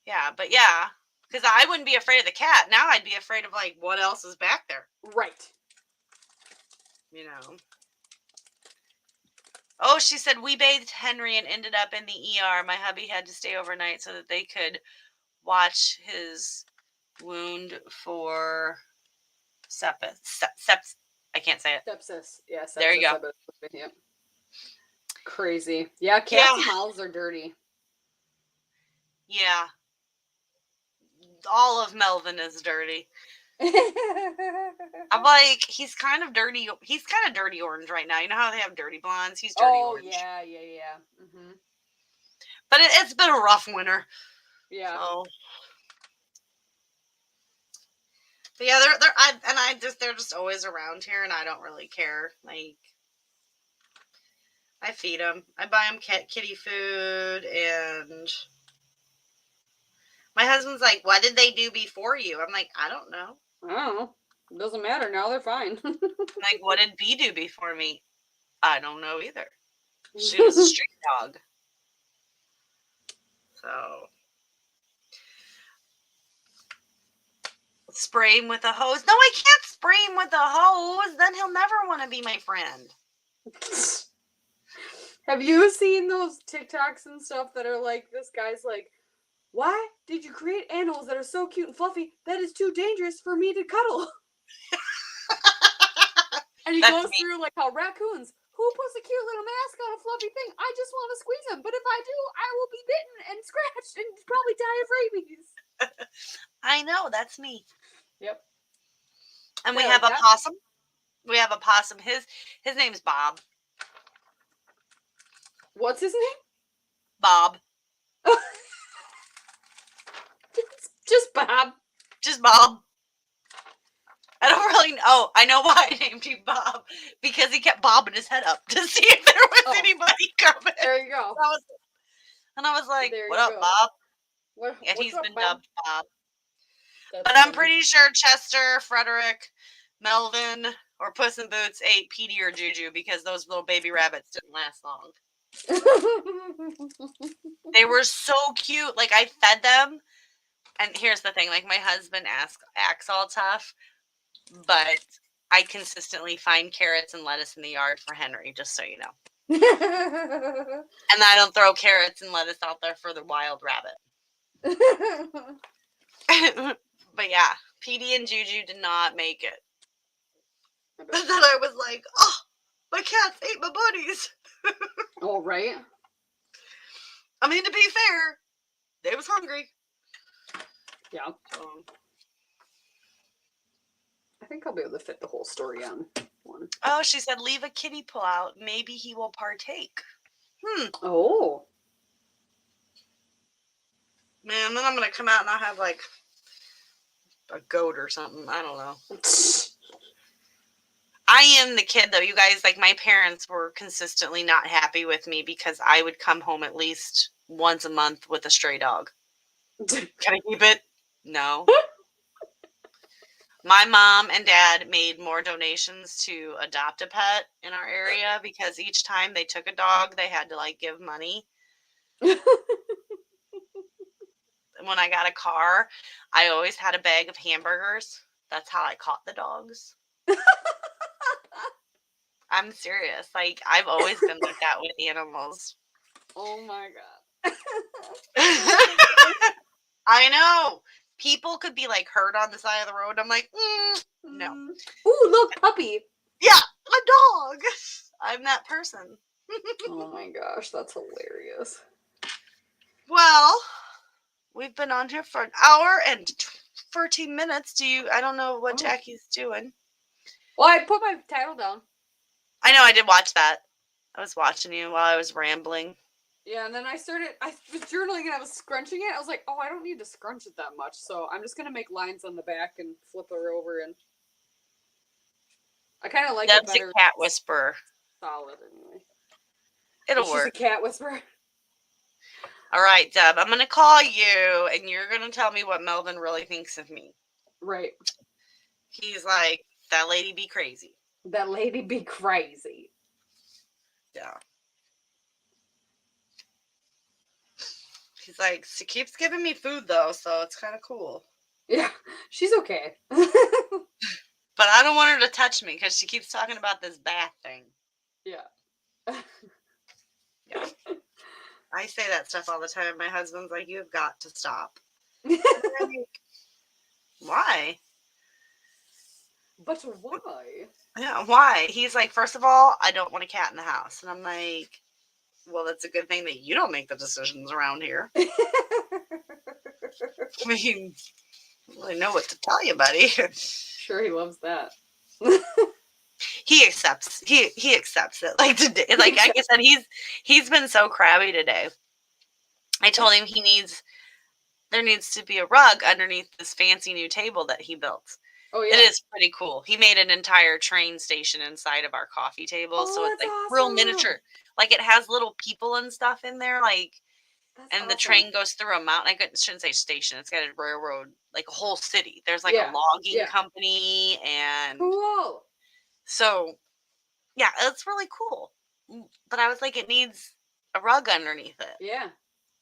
Yeah, but yeah. Because I wouldn't be afraid of the cat. Now I'd be afraid of, like, what else is back there. Right. You know. Oh, she said, we bathed Henry and ended up in the ER. My hubby had to stay overnight so that they could watch his wound for I can't say it. Sepsis. Yeah, sepsis. There you go. Yep. Crazy. Yeah, cats' mouths are dirty. Yeah. All of Melvin is dirty. I'm like, he's kind of dirty. He's kind of dirty orange right now. You know how they have dirty blondes? He's dirty orange. Oh, yeah. Mm-hmm. But it's been a rough winter. Yeah. So. But yeah, they're just always around here, and I don't really care. Like, I feed them. I buy them kitty food, and my husband's like, "What did they do before you?" I'm like, "I don't know." I don't know. It doesn't matter now. They're fine. Like, what did B do before me? I don't know either. She was a street dog. So. Spray him with a hose. No, I can't spray him with a hose. Then he'll never want to be my friend. Have you seen those TikToks and stuff that are like, this guy's like, why did you create animals that are so cute and fluffy that is too dangerous for me to cuddle? And he goes through like how raccoons, who puts a cute little mask on a fluffy thing? I just want to squeeze him, but if I do, I will be bitten and scratched and probably die of rabies. I know, that's me. Yep. And we have a possum. We have a possum. His name's Bob. What's his name? Bob. Just Bob. Just Bob. I don't really know. Oh, I know why I named him Bob. Because he kept bobbing his head up to see if there was anybody coming. There you go. And I was like, what up, Bob? And he's been dubbed Bob. But I'm pretty sure Chester, Frederick, Melvin, or Puss in Boots ate Petey or Juju because those little baby rabbits didn't last long. They were so cute. Like, I fed them. And here's the thing. Like, my husband acts all tough. But I consistently find carrots and lettuce in the yard for Henry, just so you know. And I don't throw carrots and lettuce out there for the wild rabbit. But yeah, Petey and Juju did not make it. And then I was like, oh, my cats ate my buddies. Oh, right. I mean, to be fair, they was hungry. Yeah. I think I'll be able to fit the whole story on one. Oh, she said, leave a kiddie pull out. Maybe he will partake. Oh. Man, then I'm going to come out and I'll have like a goat or something. I don't know. I am the kid, though. You guys, like, my parents were consistently not happy with me because I would come home at least once a month with a stray dog. Can I keep it? No. My mom and dad made more donations to adopt a pet in our area because each time they took a dog, they had to, like, give money. When I got a car, I always had a bag of hamburgers. That's how I caught the dogs. I'm serious. Like, I've always been like that with animals. Oh my God. I know. People could be like hurt on the side of the road. I'm like, no. Ooh, look, puppy. Yeah, a dog. I'm that person. Oh my gosh, that's hilarious. Well, we've been on here for an hour and 13 minutes. I don't know what Jacquie's doing. Well, I put my title down. I know, I did watch that. I was watching you while I was rambling. Yeah, and then I was journaling and I was scrunching it. I was like, oh, I don't need to scrunch it that much. So I'm just going to make lines on the back and flip her over. And I kind of like it better. That's a cat whisperer. Solid, anyway. It'll She's work. a cat whisperer. All right, Deb, I'm going to call you, and you're going to tell me what Melvin really thinks of me. Right. He's like, that lady be crazy. That lady be crazy. Yeah. He's like, she keeps giving me food, though, so it's kind of cool. Yeah, she's okay. But I don't want her to touch me because she keeps talking about this bath thing. Yeah. Yeah. I say that stuff all the time, and my husband's like, you have got to stop. Why? But why? Yeah, why? He's like, first of all, I don't want a cat in the house. And I'm like, well, that's a good thing that you don't make the decisions around here. I mean, I don't really know what to tell you, buddy. Sure, he loves that. He accepts it. Like today, like I said, he's been so crabby today. I told him there needs to be a rug underneath this fancy new table that he built. Oh yeah. It is pretty cool. He made an entire train station inside of our coffee table, so it's like awesome. real miniature. Like it has little people and stuff in there, like That's and awesome. the train goes through a mountain. I shouldn't say station. It's got a railroad, like a whole city. There's like a logging company, and cool. So yeah, it's really cool. But I was like, it needs a rug underneath it. Yeah.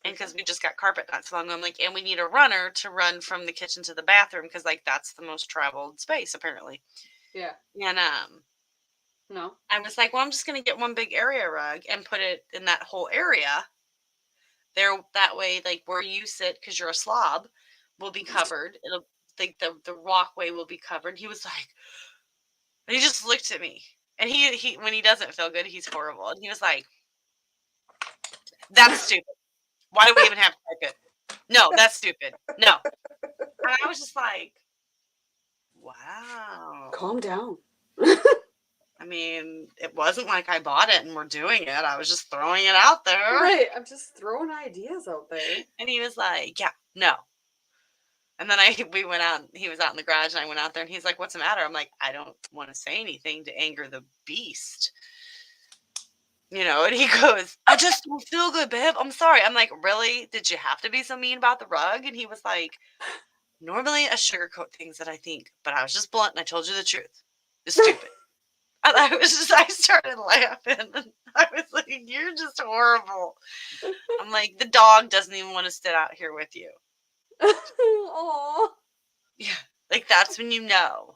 And because we just got carpet not so long ago, I'm like, and we need a runner to run from the kitchen to the bathroom because like that's the most traveled space apparently. Yeah. And no. I was like, well, I'm just gonna get one big area rug and put it in that whole area. There, that way, like where you sit, because you're a slob, will be covered. It'll like the walkway will be covered. He was like, and he just looked at me, and he when he doesn't feel good, he's horrible. And he was like, that's stupid. Why do we even have carpet? No, that's stupid. No. And I was just like, wow. Calm down. I mean, it wasn't like I bought it and we're doing it. I was just throwing it out there. Right. I'm just throwing ideas out there. And he was like, yeah, no. And then we went out, he was out in the garage and I went out there and he's like, what's the matter? I'm like, I don't want to say anything to anger the beast. You know, and he goes, I just don't feel good, babe. I'm sorry. I'm like, really? Did you have to be so mean about the rug? And he was like, normally I sugarcoat things that I think, but I was just blunt and I told you the truth. It's stupid. And I started laughing. And I was like, you're just horrible. I'm like, the dog doesn't even want to sit out here with you. Aww. Yeah. Like, that's when you know.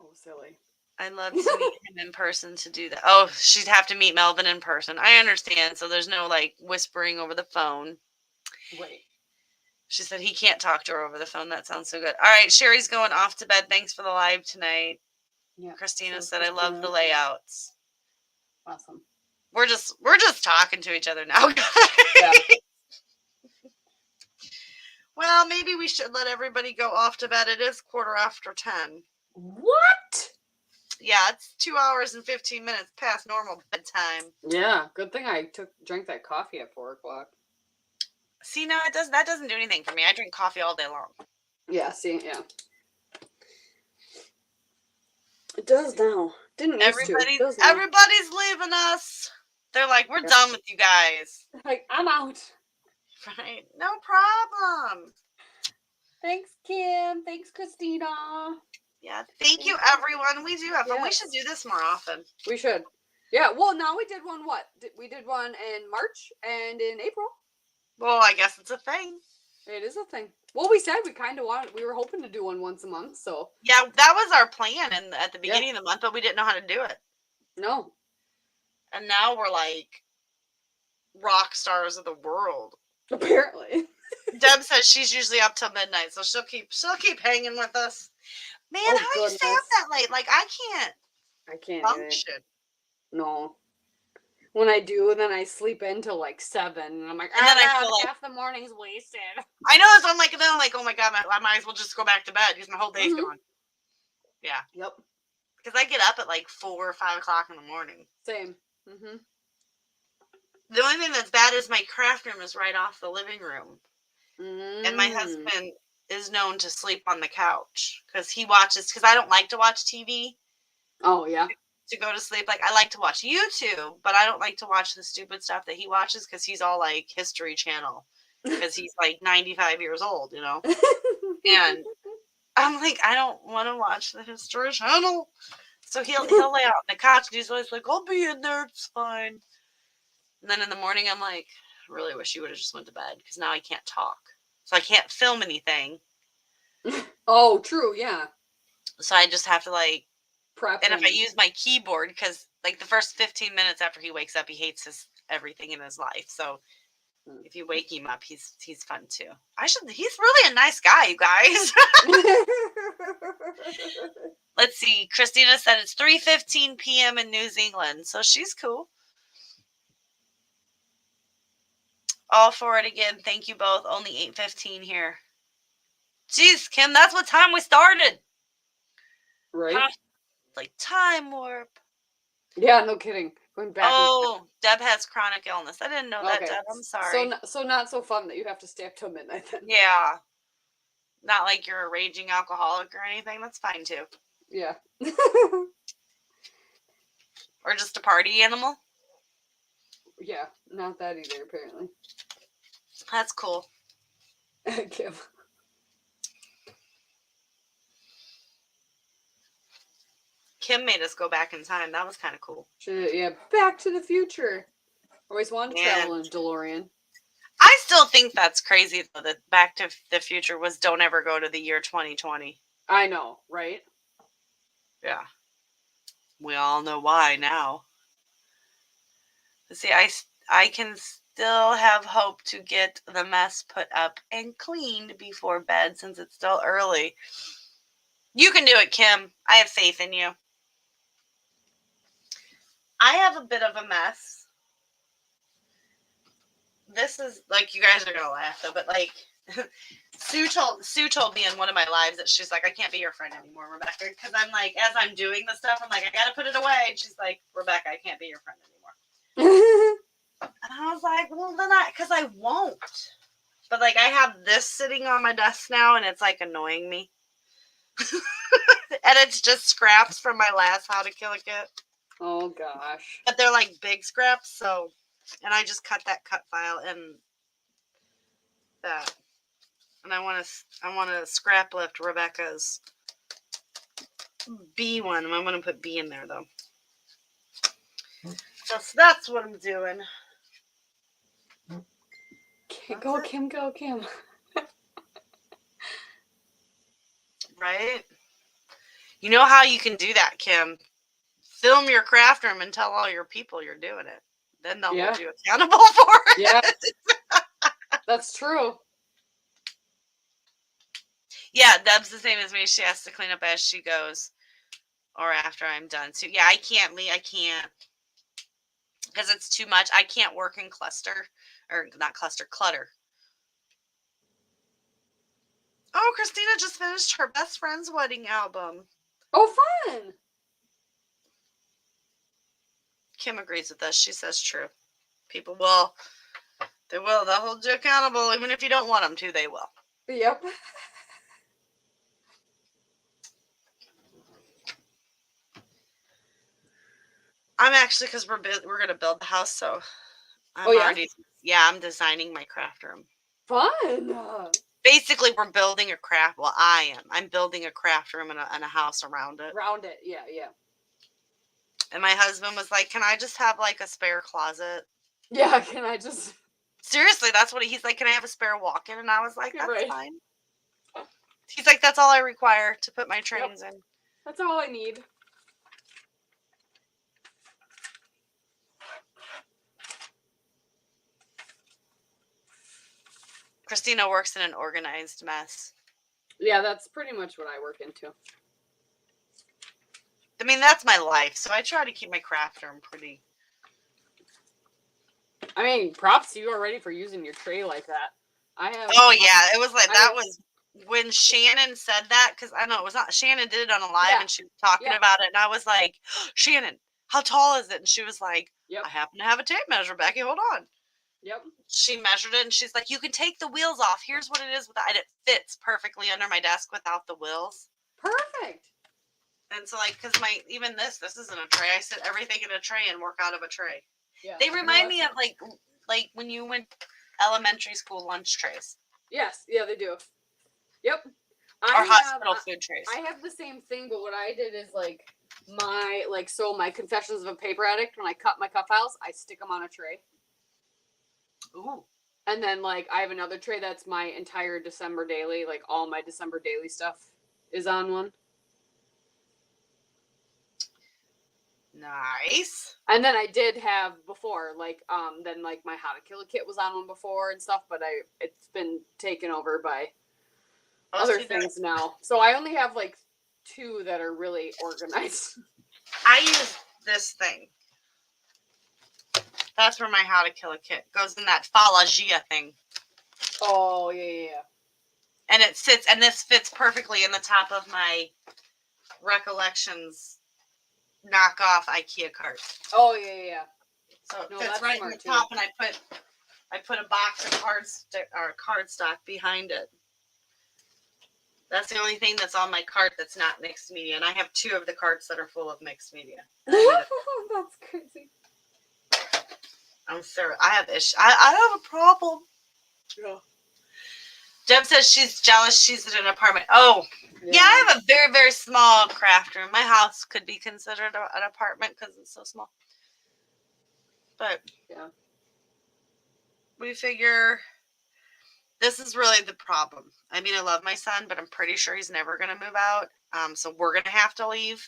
Oh, silly. I'd love to meet him in person to do that. Oh, she'd have to meet Melvin in person. I understand. So there's no, like, whispering over the phone. Wait. She said he can't talk to her over the phone. That sounds so good. All right, Sherry's going off to bed. Thanks for the live tonight. Yeah. Christina said, I love the layouts. Awesome. We're just talking to each other now, guys. Yeah. Well, maybe we should let everybody go off to bed. It is 10:15. What? Yeah, it's 2 hours and 15 minutes past normal bedtime. Yeah, good thing I drank that coffee at 4 o'clock. See, no, that doesn't do anything for me. I drink coffee all day long. Yeah, see, yeah. It does now. Didn't used to. It does now. Everybody's leaving us. They're like, we're done with you guys. Like, I'm out. Right? No problem. Thanks, Kim. Thanks, Christina. Yeah, thank you, everyone. We do have fun. We should do this more often. We should. Yeah, well, now we did one, we did one in March and in April. Well, I guess it's a thing. It is a thing. Well, we said we were hoping to do one once a month, so. Yeah, that was our plan at the beginning of the month, but we didn't know how to do it. No. And now we're like rock stars of the world. Apparently. Deb says she's usually up till midnight, so she'll keep hanging with us. Man, how do you stay up that late? Like, I can't function. No. When I do, then I sleep until like 7, and I'm like, and then I feel like half the morning's wasted. I know, so I'm like, oh my god, I might as well just go back to bed because my whole day's gone. Yeah. Yep. Because I get up at like 4 or 5 o'clock in the morning. Same. Mm-hmm. The only thing that's bad is my craft room is right off the living room. And my husband is known to sleep on the couch because I don't like to watch TV. Oh, yeah. to go to sleep. Like, I like to watch YouTube, but I don't like to watch the stupid stuff that he watches because he's all like History Channel because he's like 95 years old, you know? And I'm like, I don't want to watch the History Channel. So he'll lay out on the couch and he's always like, I'll be in there, it's fine. And then in the morning, I'm like, I really wish you would have just went to bed because now I can't talk. So I can't film anything. Oh, true, yeah. So I just have to like Prep. And if I use my keyboard, because like the first 15 minutes after he wakes up, he hates everything in his life. So if you wake him up, he's fun too. He's really a nice guy, you guys. Let's see. Christina said it's 3:15 p.m. in New Zealand, so she's cool. All for it again. Thank you both. Only 8:15 here. Jeez, Kim, that's what time we started. Right? Like time warp. Yeah, no kidding. Going back. Oh, Deb has chronic illness. I didn't know that, Deb. I'm sorry. So not so fun that you have to stay up till midnight then. Yeah. Not like you're a raging alcoholic or anything. That's fine too. Yeah. Or just a party animal. Yeah, not that either, apparently. That's cool. Kim. Kim made us go back in time. That was kind of cool. Yeah, Back to the Future. Always wanted to travel in a DeLorean. I still think that's crazy, though, that Back to the Future was don't ever go to the year 2020. I know, right? Yeah. We all know why now. See, I can still have hope to get the mess put up and cleaned before bed since it's still early. You can do it, Kim. I have faith in you. I have a bit of a mess. This is, like, you guys are going to laugh, though, but, like, Sue told me in one of my lives that she's like, I can't be your friend anymore, Rebecca, because I'm like, as I'm doing the stuff, I'm like, I got to put it away, and she's like, Rebecca, I can't be your friend anymore. And I was like, well, then because I won't. But, like, I have this sitting on my desk now, and it's, like, annoying me. And it's just scraps from my last How to Kill a Kit. Oh, gosh. But they're, like, big scraps, so... And I just cut that cut file and that. And I want to scrap lift Rebecca's B one. I'm going to put B in there, though. So that's what I'm doing. Go, Kim, go, Kim. Right? You know how you can do that, Kim? Film your craft room and tell all your people you're doing it. Then they'll hold you accountable for it. Yeah. That's true. Yeah, Deb's the same as me. She has to clean up as she goes or after I'm done. So, yeah, I can't leave. I can't. Because it's too much. I can't work in clutter. Or not cluster, clutter. Oh, Christina just finished her best friend's wedding album. Oh, fun. Kim agrees with us. She says true. People will. They will. They'll hold you accountable. Even if you don't want them to, they will. Yep. I'm actually, because we're going to build the house, so I'm designing my craft room. Fun. Basically, we're building a craft. Well, I am. I'm building a craft room and a house around it. Around it, yeah. And my husband was like, can I just have, like, a spare closet? Yeah, can I just... Seriously, that's what he's like, can I have a spare walk-in? And I was like, that's fine. He's like, that's all I require to put my trains in. That's all I need. Christina works in an organized mess. Yeah, that's pretty much what I work into. I mean, that's my life, so I try to keep my craft room pretty. I mean, props to you already for using your tray like that. Oh, yeah, it was like, that was when Shannon said that, because I know it was not, Shannon did it on a live, and she was talking about it, and I was like, Shannon, how tall is it? And she was like, I happen to have a tape measure, Becky, hold on. Yep. She measured it, and she's like, you can take the wheels off. Here's what it is. And it fits perfectly under my desk without the wheels. Perfect. And so, like, because even this isn't a tray. I sit everything in a tray and work out of a tray. Yeah. They remind me of like when you went elementary school lunch trays. Yes, yeah, they do. Yep. Or hospital food trays. I have the same thing, but what I did is my Confessions of a Paper Addict, when I cut my cut files, I stick them on a tray. Ooh. And then like I have another tray that's my entire December daily, like all my December daily stuff is on one. Nice. And then I did have before, then like my How to Kill a Kit was on one before and stuff, but it's been taken over by other things now. So I only have like 2 that are really organized. I use this thing. That's where my How to Kill a Kit goes in that Falagia thing. Oh, yeah. And this fits perfectly in the top of my Recollections knockoff IKEA cart. Oh, yeah. So it fits right in the top, and I put a box of cardstock behind it. That's the only thing that's on my cart that's not mixed media, and I have 2 of the carts that are full of mixed media. That's crazy. I'm sorry. I have issues. I have a problem. Yeah. Deb says she's jealous she's in an apartment. Oh, yeah, I have a very, very small craft room. My house could be considered an apartment because it's so small. But yeah, we figure this is really the problem. I mean, I love my son, but I'm pretty sure he's never going to move out. So we're going to have to leave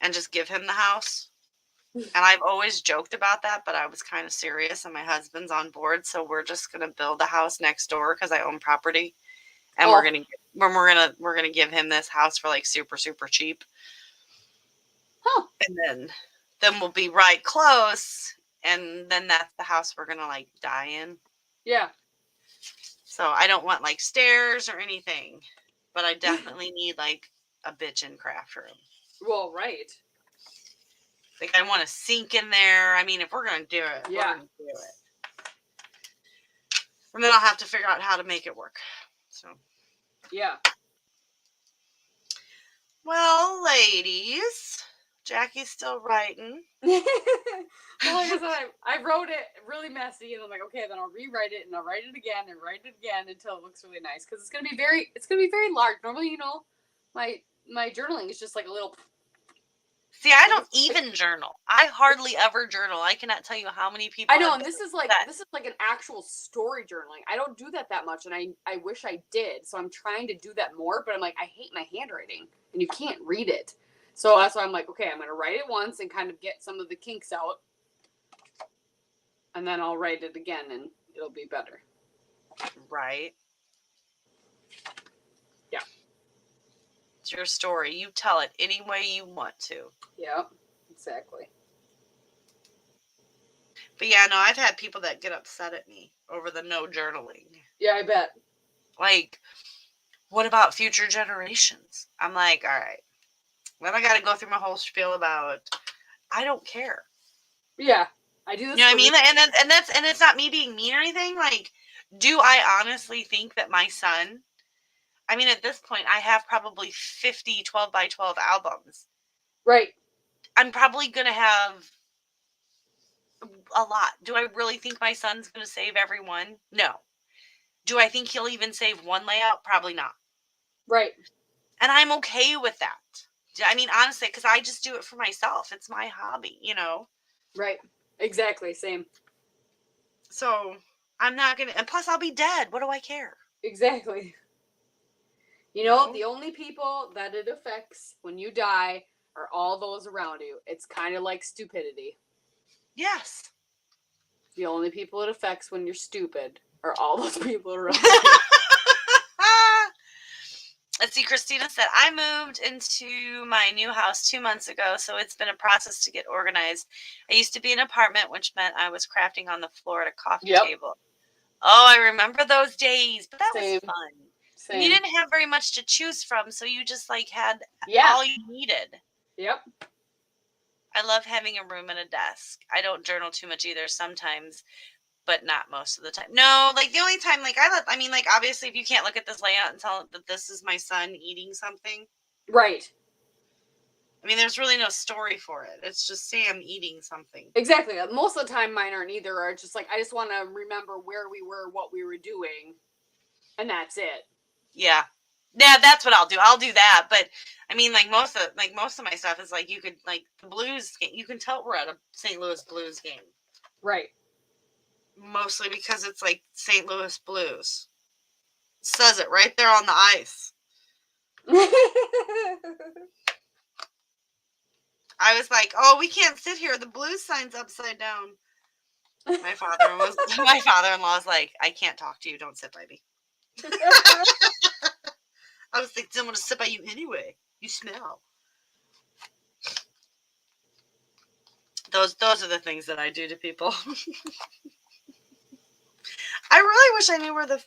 and just give him the house. And I've always joked about that, but I was kind of serious, and my husband's on board. So we're just going to build a house next door because I own property, and we're gonna give him this house for like super, super cheap. Huh. And then we'll be right close, and then that's the house we're gonna like die in. Yeah. So I don't want like stairs or anything, but I definitely need like a bitchin' craft room. Well, right. Like I want a sink in there. I mean, if we're gonna do it, we're gonna do it. And then I'll have to figure out how to make it work. So. Yeah. Well, ladies, Jackie's still writing. Well, like I said, I wrote it really messy, and I'm like, okay, then I'll rewrite it, and I'll write it again, and write it again until it looks really nice, because it's gonna be very large. Normally, my journaling is just like a little. See, I don't even journal. I hardly ever journal. I cannot tell you how many people. I know, and this is like an actual story journaling. I don't do that much, and I wish I did. So I'm trying to do that more, but I'm like, I hate my handwriting, and you can't read it. So that's why I'm like, okay, I'm gonna write it once and kind of get some of the kinks out, and then I'll write it again, and it'll be better. Right. Yeah. It's your story. You tell it any way you want to. Yeah, exactly. But yeah, no, I've had people that get upset at me over the no journaling. Yeah, I bet. Like, what about future generations? I'm like, all right. Then I got to go through my whole spiel about, I don't care. Yeah, I do this. You know what I mean? And it's not me being mean or anything. Like, do I honestly think that my son, I mean, at this point, I have probably 50 12 by 12 albums. Right. I'm probably going to have a lot. Do I really think my son's going to save every one? No. Do I think he'll even save one layout? Probably not. Right. And I'm okay with that. I mean, honestly, because I just do it for myself. It's my hobby, you know? Right. Exactly. Same. So I'm not going to, and plus I'll be dead. What do I care? Exactly. You know, the only people that it affects when you die are all those around you. It's kind of like stupidity. Yes. The only people it affects when you're stupid are all those people around you. Let's see, Christina said, I moved into my new house 2 months ago, so it's been a process to get organized. I used to be in an apartment, which meant I was crafting on the floor at a coffee table. Oh, I remember those days, but that was fun. And you didn't have very much to choose from, so you just like had all you needed. Yep. I love having a room and a desk. I don't journal too much either sometimes, but not most of the time. No, like the only time, like obviously if you can't look at this layout and tell that this is my son eating something. Right. I mean, there's really no story for it. It's just Sam eating something. Exactly. Most of the time, mine aren't either. Are just like, I just want to remember where we were, what we were doing, and that's it. Yeah. Yeah, that's what I'll do. I'll do that. But I mean, like most of my stuff is like, you could, like, the Blues game, you can tell we're at a St. Louis Blues game. Right. Mostly because it's like St. Louis Blues. It says it right there on the ice. I was like, oh, we can't sit here. The Blues sign's upside down. My father-in-law was like, I can't talk to you. Don't sit by me. I was like, I don't want to sit by you anyway. You smell. Those are the things that I do to people. I really wish I knew where the,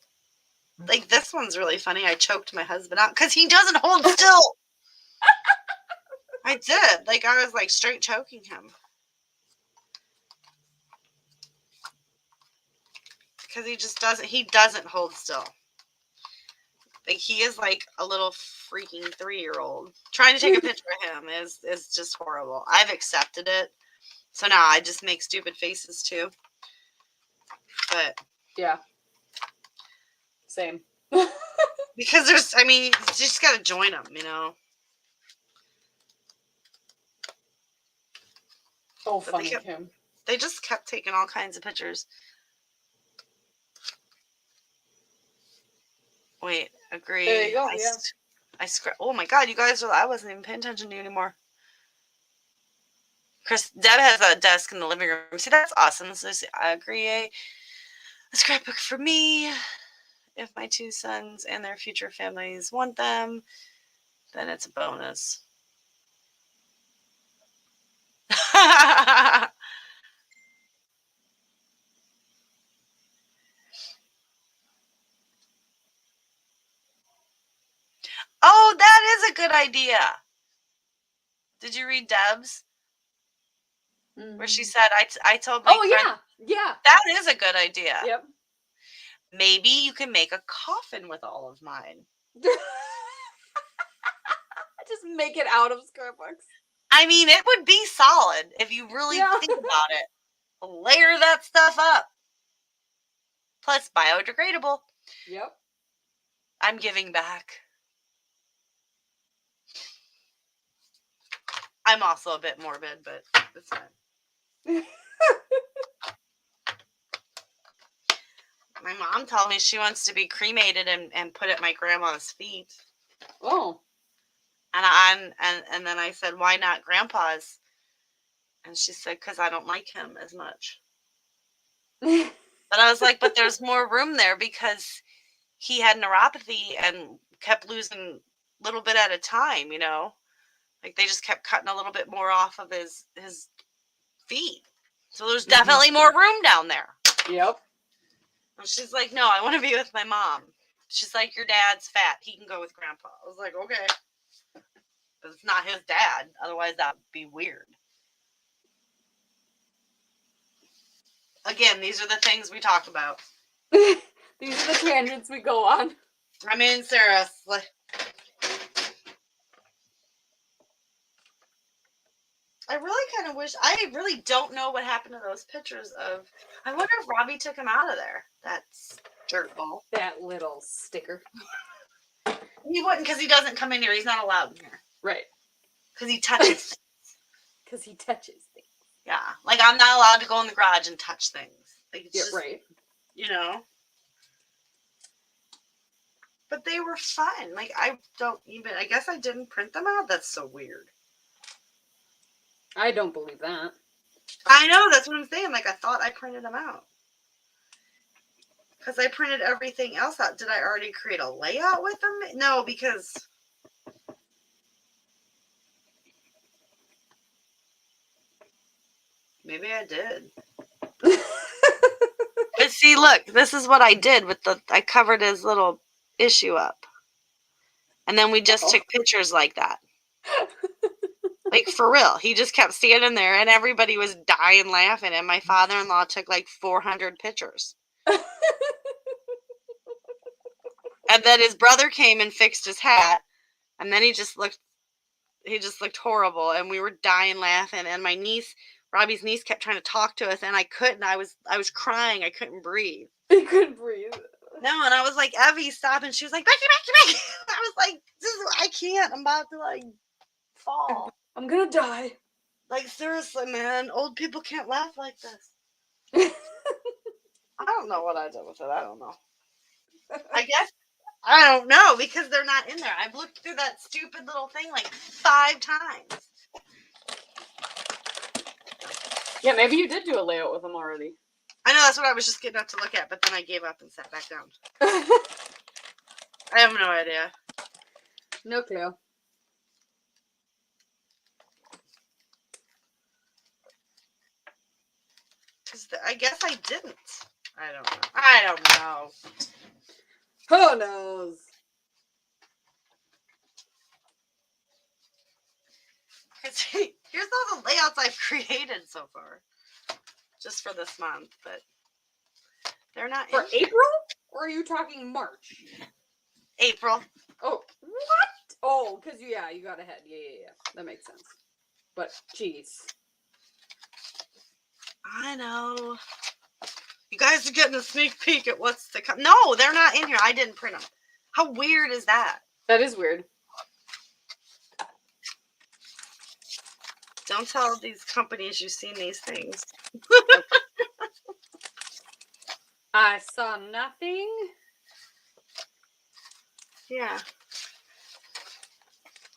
like, this one's really funny. I choked my husband out because he doesn't hold still. I did. Like, I was like straight choking him. Because he doesn't hold still. Like, he is like a little freaking 3-year-old. Trying to take a picture of him is just horrible. I've accepted it. So now I just make stupid faces too. But yeah. Same. because you just got to join them, you know. Oh, funny Kim. They just kept taking all kinds of pictures. Wait, agree. There you go. Oh my God, you guys I wasn't even paying attention to you anymore. Deb has a desk in the living room. See, that's awesome. So I agree. A scrapbook for me. If my 2 sons and their future families want them, then it's a bonus. Oh, that is a good idea. Did you read Deb's? Where she said, I told my friend. Yeah. That is a good idea. Yep. Maybe you can make a coffin with all of mine. Just make it out of scrapbooks. I mean, it would be solid if you really think about it. Layer that stuff up. Plus, biodegradable. Yep. I'm giving back. I'm also a bit morbid, but it's fine. My mom told me she wants to be cremated and put at my grandma's feet. Oh. And then I said, why not grandpa's? And she said, because I don't like him as much. But I was like, but there's more room there because he had neuropathy and kept losing a little bit at a time, you know? Like, they just kept cutting a little bit more off of his feet. So there's definitely more room down there. Yep. And she's like, no, I want to be with my mom. She's like, your dad's fat. He can go with grandpa. I was like, okay. But it's not his dad. Otherwise, that would be weird. Again, these are the things we talk about. These are the tangents we go on. I mean, seriously. I really kind of wish. I really don't know what happened to those pictures of. I wonder if Robbie took him out of there. That's dirtball. That little sticker. He wouldn't, because he doesn't come in here. He's not allowed in here. Right. Because he touches. Because he touches things. Yeah. Like, I'm not allowed to go in the garage and touch things. Like, it's just, right. You know. But they were fun. Like, I guess I didn't print them out. That's so weird. I don't believe that. I know, that's what I'm saying. Like, I thought I printed them out. Because I printed everything else out. Did I already create a layout with them? No, because... Maybe I did. But see, look, this is what I did with I covered his little issue up. And then we just took pictures like that. Like, for real. He just kept standing there, and everybody was dying laughing, and my father-in-law took, like, 400 pictures. And then his brother came and fixed his hat, and then he just looked he just looked horrible, and we were dying laughing. And my niece, Robbie's niece, kept trying to talk to us, and I couldn't. I was crying. I couldn't breathe. You couldn't breathe. No, and I was like, Evie, stop. And she was like, Becky, Becky, Becky. I was like, I can't. I'm about to, like, fall. I'm going to die. Like, seriously, man. Old people can't laugh like this. I don't know what I did with it. I don't know. I guess, I don't know, because they're not in there. I've looked through that stupid little thing like 5 times. Yeah, maybe you did do a layout with them already. I know, that's what I was just getting up to look at, but then I gave up and sat back down. I have no idea. No clue. I guess I didn't. I don't know. I don't know. Who knows? Here's all the layouts I've created so far. Just for this month, but they're not for in April? Or are you talking March? April. Oh, what? Oh, because you got ahead. Yeah. That makes sense. But, jeez. I know. You guys are getting a sneak peek at what's to come. No, they're not in here. I didn't print them. How weird is that? That is weird. Don't tell these companies you've seen these things. I saw nothing. Yeah.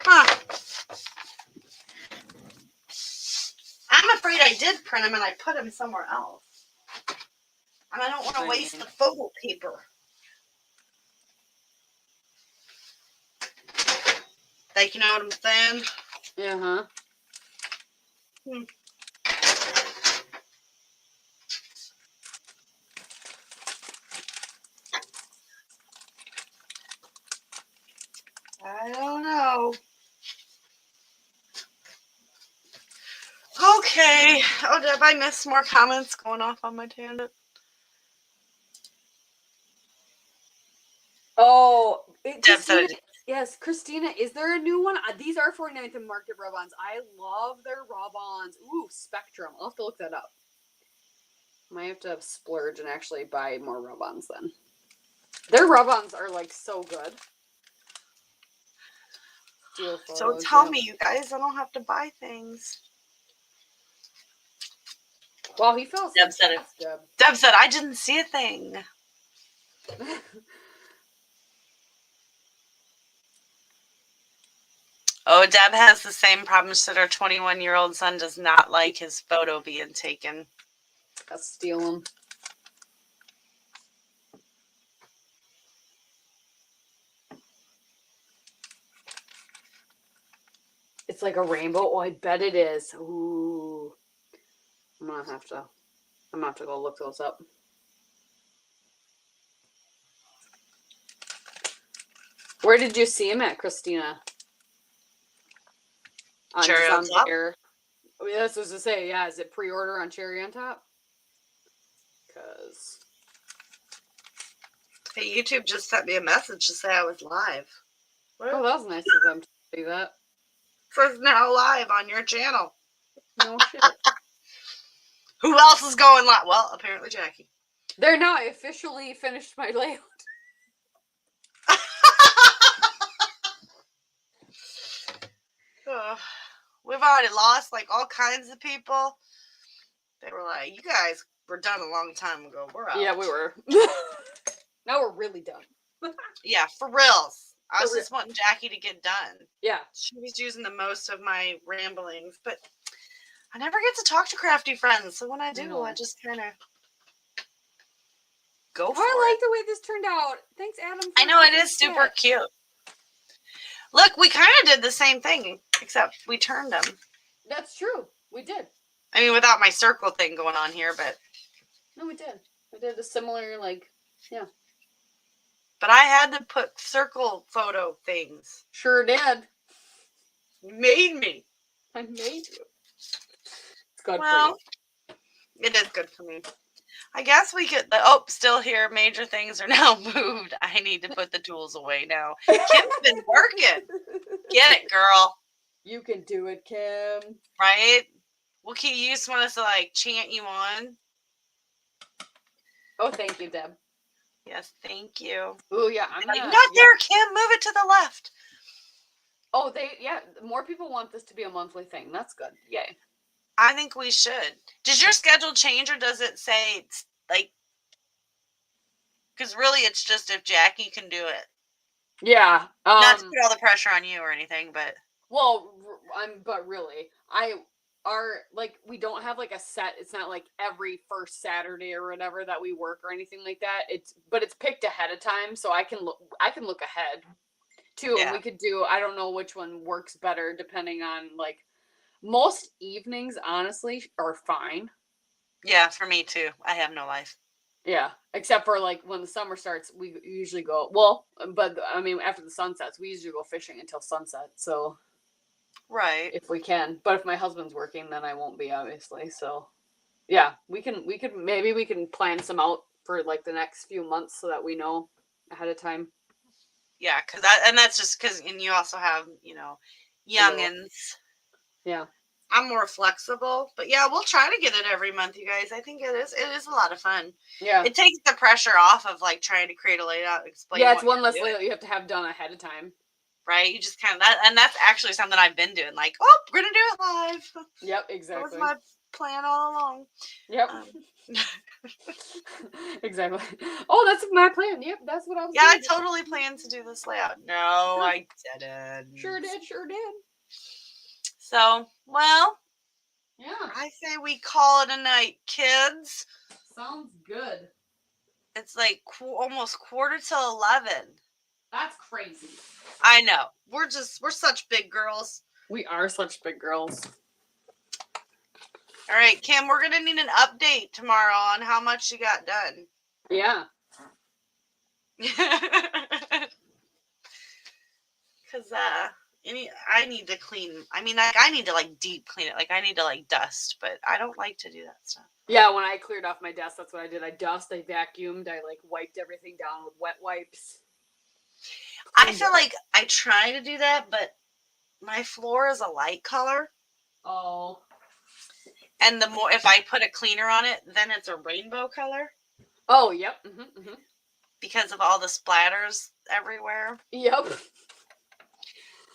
Huh. I'm afraid I did print them and I put them somewhere else. And I don't want to waste the photo paper. Like, you know what I'm saying? Yeah, I don't know. Okay. Oh, did I miss more comments going off on my tangent? Oh, Deb said yes, Christina, is there a new one? These are 49th and Market rub-ons. I love their rub-ons. Ooh, Spectrum. I'll have to look that up. Might have to splurge and actually buy more rub-ons then. Their rub-ons are like so good. So tell me, you guys, I don't have to buy things. Well, he fell asleep. Deb said it. Deb said, I didn't see a thing. Oh, Deb has the same problem. She said her 21-year-old son does not like his photo being taken. I'll steal them. It's like a rainbow. Oh, I bet it is. Ooh. I'm gonna have to go look those up. Where did you see him at, Christina? Cherry on Top? Oh, yeah, that's what I was to say. Yeah, is it pre-order on Cherry on Top? Because... Hey, YouTube just sent me a message to say I was live. What? Oh, that was nice of them to do that. Says now live on your channel. No shit. Who else is going live? Well, apparently Jackie. There now, I officially finished my layout. We've already lost like all kinds of people. They were like, you guys were done a long time ago. We're out. Yeah, we were. Now we're really done. Yeah, for reals. I was just wanting Jackie to get done. Yeah. She was using the most of my ramblings, but I never get to talk to crafty friends. So when I do, I just kind of go for it. I like the way this turned out. Thanks, Adam. I know, it is super cute. Look, we kind of did the same thing, except we turned them. That's true. We did. I mean, without my circle thing going on here, but... No, we did. We did a similar, like, yeah. But I had to put circle photo things. Sure did. You made me. I made you. It's good for you. It is good for me. I guess we could... Oh, still here. Major things are now moved. I need to put the tools away now. Kim's been working. Get it, girl. You can do it, Kim. Right? Well, you just want us to like chant you on? Oh, thank you, Deb. Yes, thank you. Oh yeah, I'm like, gonna, not there, Kim. Move it to the left. Oh, more people want this to be a monthly thing. That's good. Yay. I think we should. Does your schedule change, or does it say it's like? Because really, it's just if Jacqie can do it. Yeah. Not to put all the pressure on you or anything, but. Well, but really, we don't have like a set. It's not like every first Saturday or whatever that we work or anything like that. But it's picked ahead of time, so I can look ahead too, and we could do. I don't know which one works better depending on like. Most evenings, honestly, are fine. Yeah, for me too. I have no life. Yeah, except for like when the summer starts, we usually go. Well, but I mean, after the sun sets, we usually go fishing until sunset. So, right, if we can. But if my husband's working, then I won't be, obviously. So, yeah, we can plan some out for like the next few months so that we know ahead of time. Yeah, that's just because, and you also have youngins. Yeah. I'm more flexible, but yeah, we'll try to get it every month, you guys. I think it is a lot of fun. Yeah. It takes the pressure off of like trying to create a layout, explain. Yeah, it's one less layout you have to have done ahead of time. Right? You just kind of and that's actually something I've been doing. Like, oh, we're gonna do it live. Yep, exactly. That was my plan all along. Yep. Exactly. Oh, that's my plan. Yep, that's what I was. Yeah, I totally planned to do this layout. No, I didn't. Sure did. So, well, yeah. I say we call it a night, kids. Sounds good. It's like almost 11:45. That's crazy. I know. We're such big girls. We are such big girls. All right, Kim, we're going to need an update tomorrow on how much you got done. Yeah. Because I need to clean. I mean, like, I need to like deep clean it. Like, I need to like dust, but I don't like to do that stuff. Yeah, when I cleared off my desk, that's what I did. I vacuumed, I like wiped everything down with wet wipes. I feel like I try to do that, but my floor is a light color. Oh. And the more, if I put a cleaner on it, then it's a rainbow color. Oh, yep. Mm-hmm. Because of all the splatters everywhere. Yep.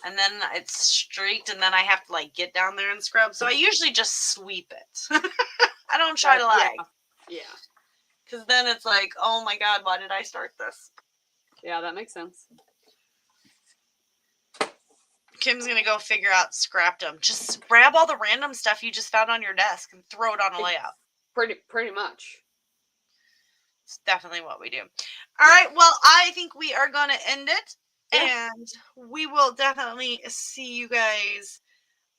And then it's streaked, and then I have to like get down there and scrub. So I usually just sweep it. I don't try to like. Yeah. Because then it's like, oh my God, why did I start this? Yeah, that makes sense. Kim's going to go figure out scrapdom. Just grab all the random stuff you just found on your desk and throw it on a layout. Pretty much. It's definitely what we do. All right. Well, I think we are going to end it. Yeah. And we will definitely see you guys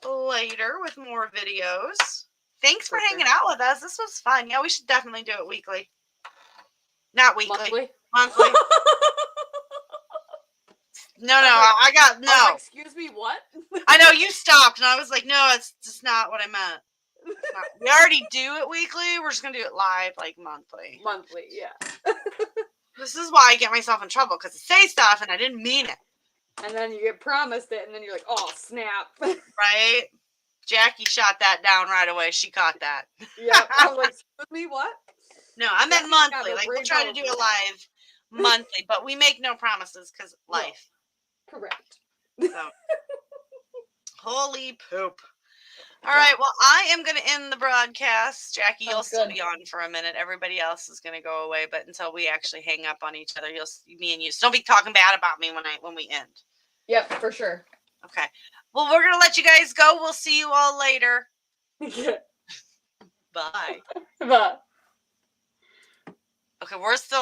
later with more videos. Thanks for hanging out with us. This was fun. Yeah, we should definitely do it weekly. Not weekly. Monthly. No, I got no. I was like, excuse me, what? I know you stopped, and I was like, no, it's just not what I meant. We already do it weekly. We're just gonna do it live, like monthly. Monthly, yeah. This is why I get myself in trouble, because I say stuff and I didn't mean it. And then you get promised it, and then you're like, oh snap! Right? Jacqie shot that down right away. She caught that. Yeah. I was like, excuse me, what? No, I meant monthly. Like we'll try to do it live monthly, but we make no promises because life. No. Correct. So. Holy poop. All right, well, I am going to end the broadcast. Jacqie, you'll still be on for a minute. Everybody else is going to go away, but until we actually hang up on each other, me and you. So don't be talking bad about me when we end. Yep, for sure. Okay. Well, we're going to let you guys go. We'll see you all later. Bye. Bye. Okay, we're still